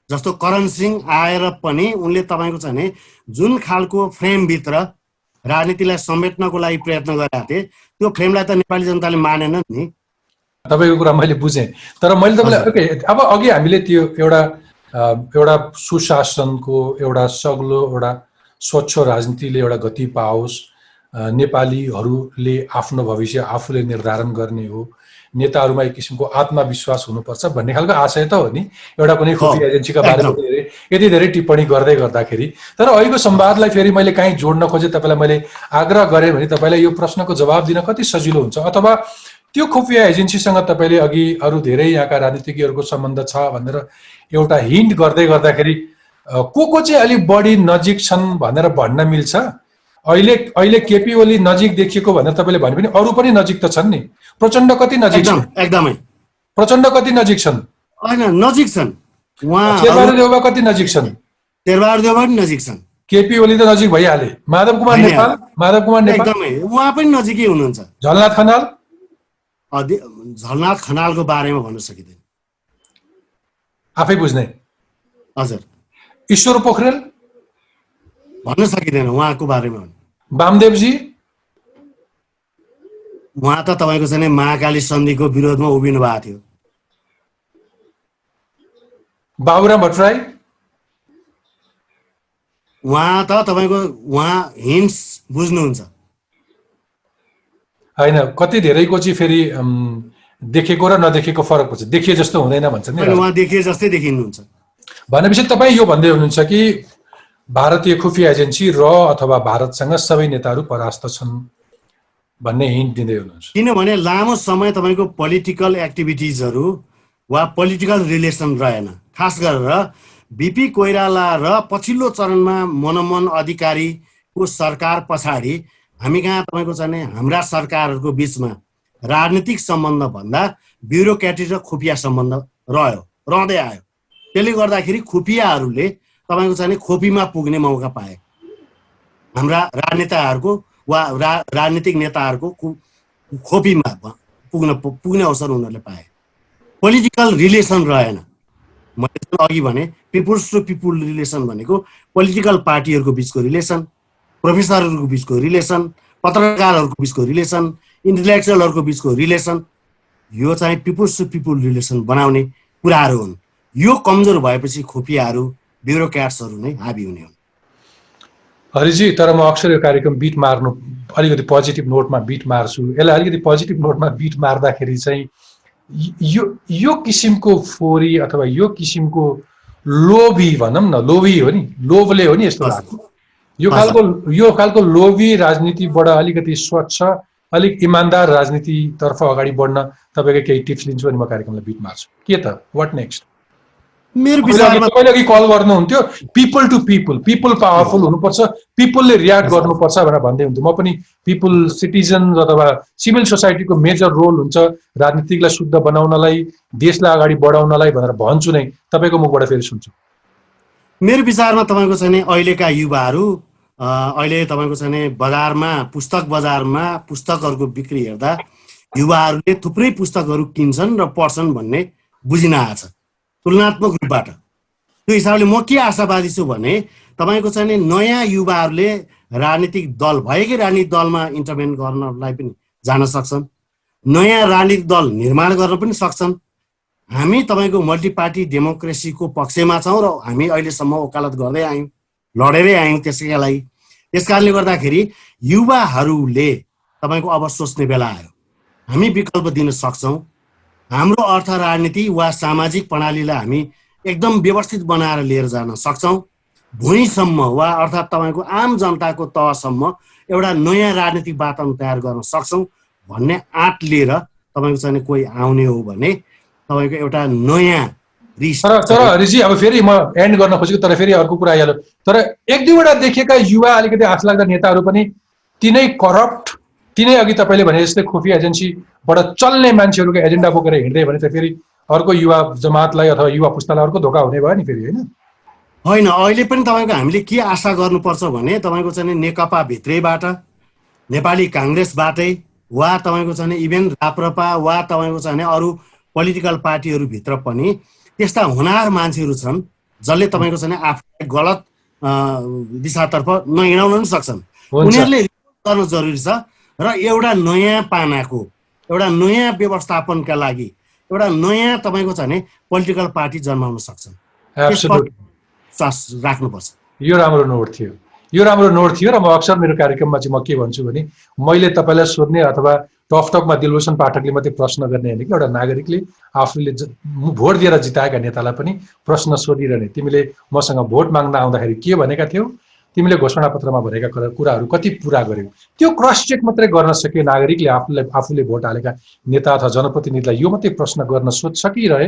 जस्तो करण सिंह आएर पनि उनले तपाईँको चाहिँ जुन खालको फ्रेमभित्र राजनीतिलाई समेट्नको लागि प्रयत्न गरेका थिए, त्यो फ्रेमलाई त नेपाली जनताले मानेन नि। तपाईँको कुरा मैले बुझेँ, तर मैले तपाईँलाई ओके, अब अघि हामीले त्यो एउटा सुशासनको एउटा सग्लो एउटा स्वच्छ राजनीतिले एउटा गति पाओस्, नेपालीहरूले आफ्नो भविष्य आफूले निर्धारण गर्ने हो, नेताहरूमा एक किसिमको आत्मविश्वास हुनुपर्छ भन्ने खालको आशय त हो नि एउटा कुनै खुफिया एजेन्सीका बारेमा यति धेरै टिप्पणी गर्दै गर्दाखेरि। तर अहिलेको संवादलाई फेरि मैले कहीँ जोड्न खोजेँ, तपाईँलाई मैले आग्रह गरेँ भने तपाईँलाई यो प्रश्नको जवाब दिन कति सजिलो हुन्छ, अथवा त्यो खुफिया एजेन्सीसँग तपाईँले अघि अरू धेरै यहाँका राजनीतिज्ञहरूको सम्बन्ध छ भनेर एउटा हिन्ट गर्दै गर्दाखेरि को चाहिँ अलिक बढी नजिक छन् भनेर भन्न मिल्छ? अहिले केपी ओली नजिक देखिएको भनेर तपाईँले भने पनि अरू पनि नजिक त छन् नि। प्रचण्ड कति नजिक छन्? एकदमै प्रचण्ड कति नजिक छन्? होइन, नजिक छन्। शेरबहादुर देउवा कति नजिक छन्? शेरबहादुर देउवा पनि नजिक छन्। केपी ओली त नजिक भइहाले। माधव कुमार नेपाल एकदमै उहाँ पनि नजिकै हुनुहुन्छ। झलनाथ खनाल? झलनाथ खनालको बारेमा भन्न सकिँदैन, आफै बुझ्ने। हजुर। ईश्वर पोखरेल? भन्न सकिँदैन उहाँको बारेमा। वामदेवजी? उहाँ त तपाईँको चाहिँ महाकाली सन्धिको विरोधमा उभिनु भएको थियो। बाबुराम भट्टराई? उहाँ त तपाईँको हिन्ट्स बुझ्नुहुन्छ होइन, कति धेरैको चाहिँ फेरि देखेको र नदेखेको फरक पर्छ। देखिए जस्तो हुँदैन भन्छ नि, उहाँ देखिए जस्तै देखिनुहुन्छ। भनेपछि तपाईँ यो भन्दै हुनुहुन्छ कि भारतीय खुफिया एजेन्सी र अथवा भारतसँग सबै नेताहरू परास्त छन्, भन्ने हिन्ट दिँदै हुनुहुन्छ। किनभने लामो समय तपाईँको पोलिटिकल एक्टिभिटिजहरू वा पोलिटिकल रिलेसन रहेन। खास गरेर बिपी कोइराला र पछिल्लो चरणमा मनमोहन अधिकारीको सरकार पछाडि हामी कहाँ तपाईँको चाहिँ हाम्रा सरकारहरूको बिचमा राजनीतिक सम्बन्ध भन्दा ब्युरोक्रेटिक र खुफिया सम्बन्ध रहँदै आयो। त्यसले गर्दाखेरि खुफियाहरूले तपाईँको चाहिँ खोपीमा पुग्ने मौका पाए। हाम्रा राजनेताहरूको वा राजनीतिक नेताहरूको खोपीमा पुग्ने अवसर उनीहरूले पाए। पोलिटिकल रिलेसन रहेन। मैले अघि भने पिपुल्स टु पिपुल रिलेसन भनेको पोलिटिकल पार्टीहरूको बिचको रिलेसन, प्रोफेसरहरूको बिचको रिलेसन, पत्रकारहरूको बिचको रिलेसन, इन्टेलेक्चुअलहरूको बिचको रिलेसन, यो चाहिँ पिपुल्स टु पिपुल रिलेसन बनाउने कुराहरू हुन्। यो कमजोर भएपछि खुफियाहरू ब्युरोक्राट्सहरू नै हाबी हुने हुन्। हरिजी, तर म अक्सर यो कार्यक्रम बिट मार्नु अलिकति पोजिटिभ नोटमा बिट मार्छु। यसलाई अलिकति पोजिटिभ नोटमा बिट मार्दाखेरि चाहिँ यो किसिमको फोरी अथवा यो किसिमको लोभी भनौँ न, लोभी हो नि, लोभले हो नि यस्तो लाग्छ। यो खालको लोभी राजनीतिबाट अलिकति स्वच्छ, अलिक इमान्दार राजनीतितर्फ अगाडि बढ्न तपाईँको केही टिप्स लिन्छु अनि म कार्यक्रमलाई बिट मार्छु। के त, वाट नेक्स्ट? मेरो विचारमा तपाईँले अघि कल गर्नुहुन्थ्यो people to people, people powerful हुनुपर्छ, पिपलले रियाक्ट गर्नुपर्छ भनेर भन्दै हुन्थ्यो। म पनि पिपल, सिटिजन अथवा सिभिल सोसाइटीको मेजर रोल हुन्छ राजनीतिकलाई शुद्ध बनाउनलाई, देशलाई अगाडि बढाउनलाई भनेर भन्छु नै। तपाईँको मुखबाट फेरि सुन्छु। मेरो विचारमा तपाईँको चाहिँ अहिलेका युवाहरू अहिले तपाईँको चाहिँ बजारमा, पुस्तक बजारमा पुस्तकहरूको बिक्री हेर्दा युवाहरूले थुप्रै पुस्तकहरू किन्छन् र पढ्छन् भन्ने बुझिन आएको छ तुलनात्मक रूपबाट। त्यो हिसाबले म के आशावादी छु भने तपाईँको चाहिँ नयाँ युवाहरूले राजनीतिक दल, भएकै राजनीतिक दलमा इन्टरभेन गर्नलाई पनि जान सक्छन्, नयाँ राजनीतिक दल निर्माण गर्न पनि सक्छन्। हामी तपाईँको मल्टी पार्टी डेमोक्रेसीको पक्षमा छौँ र हामी अहिलेसम्म वकालत गर्दै आयौँ, लडेरै आयौँ त्यसैका लागि। त्यस कारणले गर्दाखेरि युवाहरूले तपाईँको अब सोच्ने बेला आयो। हामी विकल्प दिन सक्छौँ। हाम्रो अर्थ राजनीति वा सामाजिक प्रणालीलाई हामी एकदम व्यवस्थित बनाएर लिएर जान सक्छौँ। भुइँसम्म वा अर्थात् तपाईँको आम जनताको तहसम्म एउटा नयाँ राजनीतिक वातावरण तयार गर्न सक्छौँ भन्ने आँट लिएर तपाईँको चाहिँ कोही आउने हो भने तपाईँको एउटा नयाँ तर हरिजी, अब फेरि म एन्ड गर्न खोजेको, तर फेरि अर्को कुरा आइहाल्यो। तर एक दुईवटा देखेका युवा अलिकति आश लाग्दा नेताहरू पनि तिनै करप्ट, तिनै अघि तपाईँले भने जस्तै खुफिया एजेन्सीबाट चल्ने मान्छेहरूको एजेन्डा बोकेर हिँड्दै भने त फेरि अर्को युवा जमातलाई अथवा युवा पुस्तालाई अर्को धोका हुने भयो नि फेरि, होइन? अहिले पनि तपाईँको हामीले के आशा गर्नुपर्छ भने तपाईँको चाहिँ नेकपा भित्रैबाट, नेपाली काङ्ग्रेसबाटै वा तपाईँको चाहिँ इभेन राप्रपा वा तपाईँको चाहिँ अरू पोलिटिकल पार्टीहरूभित्र पनि त्यस्ता हुनार मान्छेहरू छन् जसले तपाईँको चाहिँ आफूलाई गलत दिशातर्फ नहिँडाउन पनि सक्छन्। उनीहरूले गर्न जरुरी छ र एउटा नयाँ पानाको, एउटा नयाँ व्यवस्थापनका लागि एउटा नयाँ तपाईँको चाहिँ पोलिटिकल पार्टी जन्माउन सक्छन्। विश्वास राख्नुपर्छ। यो राम्रो नोट थियो र म अक्सर मेरो कार्यक्रममा चाहिँ म के भन्छु भने मैले तपाईँलाई सोध्ने अथवा टकमा दिलभूषण पाठकले मात्रै प्रश्न गर्ने होइन कि एउटा नागरिकले आफूले भोट दिएर जिताएका नेतालाई पनि प्रश्न सोधिरहने। तिमीले मसँग भोट माग्न आउँदाखेरि के भनेका थियौ, तिमीले घोषणापत्रमा भनेका कुराहरू कति पुरा गर्यौ, त्यो क्रस चेक मात्रै गर्न सक्यो नागरिकले आफूले भोट हालेका नेता अथवा जनप्रतिनिधिलाई यो मात्रै प्रश्न गर्न सोच सकिरहे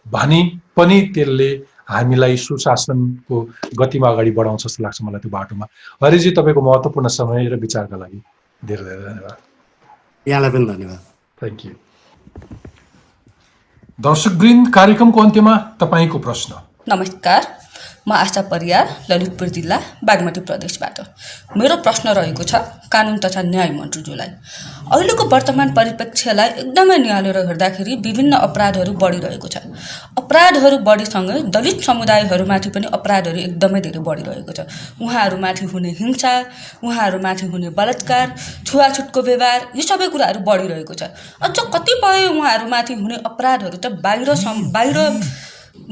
भनी पनि त्यसले हामीलाई सुशासनको गतिमा अगाडि बढाउँछ जस्तो लाग्छ मलाई त्यो बाटोमा। हरिजी, तपाईँको महत्त्वपूर्ण समय र विचारका लागि धेरै धेरै धन्यवाद। यहाँलाई पनि धन्यवाद। Thank you. दर्शकवृन्द, कार्यक्रमको अन्त्यमा तपाईँको प्रश्न। नमस्कार, म आशा परियार, ललितपुर जिल्ला, बागमती प्रदेशबाट। मेरो प्रश्न रहेको छ कानुन तथा न्याय मन्त्रीज्यूलाई। अहिलेको वर्तमान परिप्रेक्ष्यलाई एकदमै निहालेर हेर्दाखेरि विभिन्न अपराधहरू बढिरहेको छ। अपराधहरू बढीसँगै दलित समुदायहरूमाथि पनि अपराधहरू एकदमै धेरै बढिरहेको छ। उहाँहरूमाथि हुने हिंसा, उहाँहरूमाथि हुने बलात्कार, छुवाछुतको व्यवहार, यी सबै कुराहरू बढिरहेको छ। अझ कतिपय उहाँहरूमाथि हुने अपराधहरू त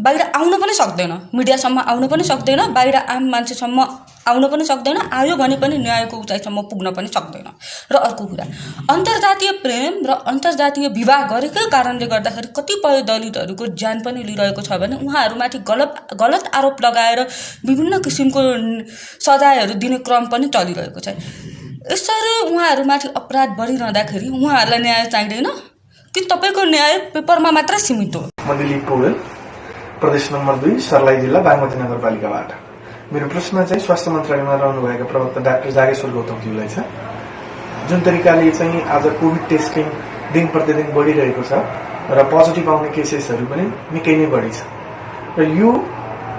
बाहिर आउन पनि सक्दैन, मिडियासम्म आउन पनि सक्दैन, बाहिर आम मान्छेसम्म आउन पनि सक्दैन, आयो भने पनि न्यायको उचाइसम्म पुग्न पनि सक्दैन। र अर्को कुरा, अन्तर्जातीय प्रेम र अन्तर्जातीय विवाह गरेकै कारणले गर्दाखेरि कतिपय दलितहरूको ज्यान पनि लिइरहेको छ भने उहाँहरूमाथि गलत आरोप लगाएर विभिन्न किसिमको सजायहरू दिने क्रम पनि चलिरहेको छ। यसरी उहाँहरूमाथि अपराध बढिरहँदाखेरि उहाँहरूलाई न्याय चाहिँदैन कि तपाईँको न्याय पेपरमा मात्र सीमित हो? म दिलीप पौडेल, प्रदेश नम्बर 2 सर्लाही जिल्ला बागमती नगरपालिकाबाट। मेरो प्रश्न चाहिँ स्वास्थ्य मन्त्रालयमा रहनुभएका प्रवक्ता डाक्टर जागेश्वर गौतमज्यूलाई छ। जुन तरिकाले चाहिँ आज कोभिड टेस्टिङ दिन प्रतिदिन बढिरहेको छ र पोजिटिभ आउने केसेसहरू पनि निकै नै बढी छ र यो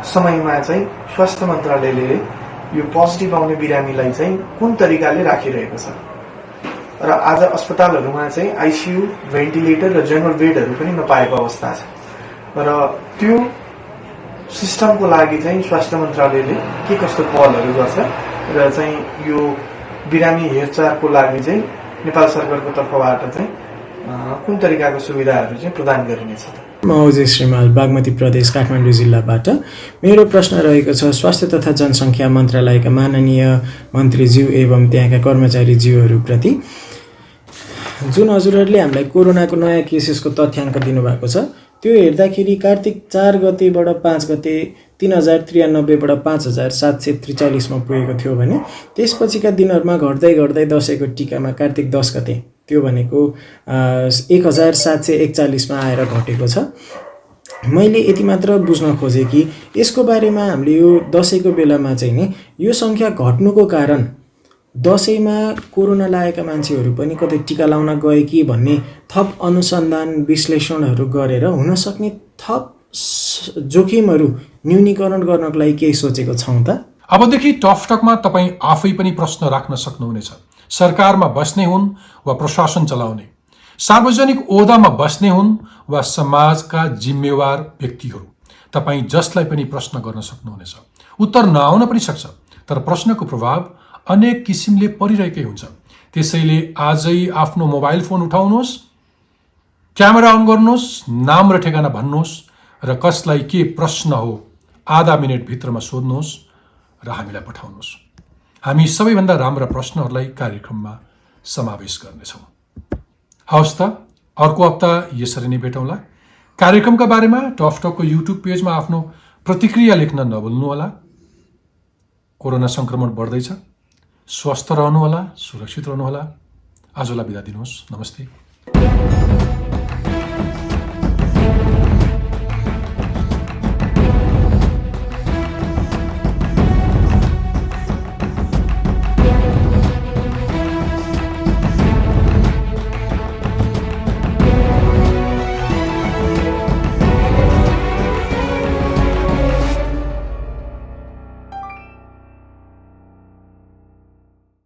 समयमा चाहिँ स्वास्थ्य मन्त्रालयले यो पोजिटिभ आउने बिरामीलाई चाहिँ कुन तरिकाले राखिरहेको छ र आज अस्पतालहरूमा चाहिँ आइसियु, भेन्टिलेटर र जनरल बेडहरू पनि नपाएको अवस्था छ र त्यो सिस्टमको लागि चाहिँ स्वास्थ्य मन्त्रालयले के कस्तो पहलहरू गर्छ र चाहिँ यो बिरामी हेरचाहको लागि चाहिँ नेपाल सरकारको तर्फबाट चाहिँ कुन तरिकाको सुविधाहरू चाहिँ प्रदान गरिनेछ? म ओजेस श्रीमाल, बागमती प्रदेश काठमाडौँ जिल्लाबाट। मेरो प्रश्न रहेको छ स्वास्थ्य तथा जनसङ्ख्या मन्त्रालयका माननीय मन्त्रीज्यू एवं त्यहाँका कर्मचारीज्यूहरूप्रति। जुन हजुरहरूले हामीलाई कोरोनाको नयाँ केसेसको तथ्याङ्क दिनुभएको छ, त्यो हेर्दाखेरि कार्तिक 4 गतेबाट 5 गते 3093बाट 5743 पुगेको थियो भने त्यसपछिका दिनहरूमा घट्दै घट्दै दसैँको टिकामा कार्तिक 10 गते त्यो भनेको 1741 आएर घटेको छ। मैले यति मात्र बुझ्न खोजेँ कि यसको बारेमा हामीले यो दसैँको बेलामा चाहिँ नि यो सङ्ख्या घट्नुको कारण दसैँमा कोरोना लागेका मान्छेहरू पनि कतै टिका लाउन गए कि भन्ने थप अनुसन्धान विश्लेषणहरू गरेर हुनसक्ने थप जोखिमहरू न्यूनीकरण गर्नको लागि केही सोचेको छौँ त? अबदेखि टकटकमा तपाईँ आफै पनि प्रश्न राख्न सक्नुहुनेछ। सरकारमा बस्ने हुन् वा प्रशासन चलाउने, सार्वजनिक ओहदामा बस्ने हुन् वा समाजका जिम्मेवार व्यक्तिहरू, तपाईँ जसलाई पनि प्रश्न गर्न सक्नुहुनेछ। उत्तर नआउन पनि सक्छ, तर प्रश्नको प्रभाव अनेक किसिमले परिरहेकै हुन्छ। त्यसैले आजै आफ्नो मोबाइल फोन उठाउनुहोस्, क्यामेरा अन गर्नुहोस्, नाम र ठेगाना भन्नुहोस् र कसलाई के प्रश्न हो आधा मिनटभित्रमा सोध्नुहोस् र हामीलाई पठाउनुहोस्। हामी सबैभन्दा राम्रा प्रश्नहरूलाई कार्यक्रममा समावेश गर्नेछौँ। हवस् त, अर्को हप्ता यसरी नै भेटौँला। कार्यक्रमका बारेमा टकटकको युट्युब पेजमा आफ्नो प्रतिक्रिया लेख्न नभुल्नुहोला। कोरोना सङ्क्रमण बढ्दैछ, स्वस्थ रहनुहोला, सुरक्षित रहनुहोला। आजलाई बिदा दिनुहोस्। नमस्ते।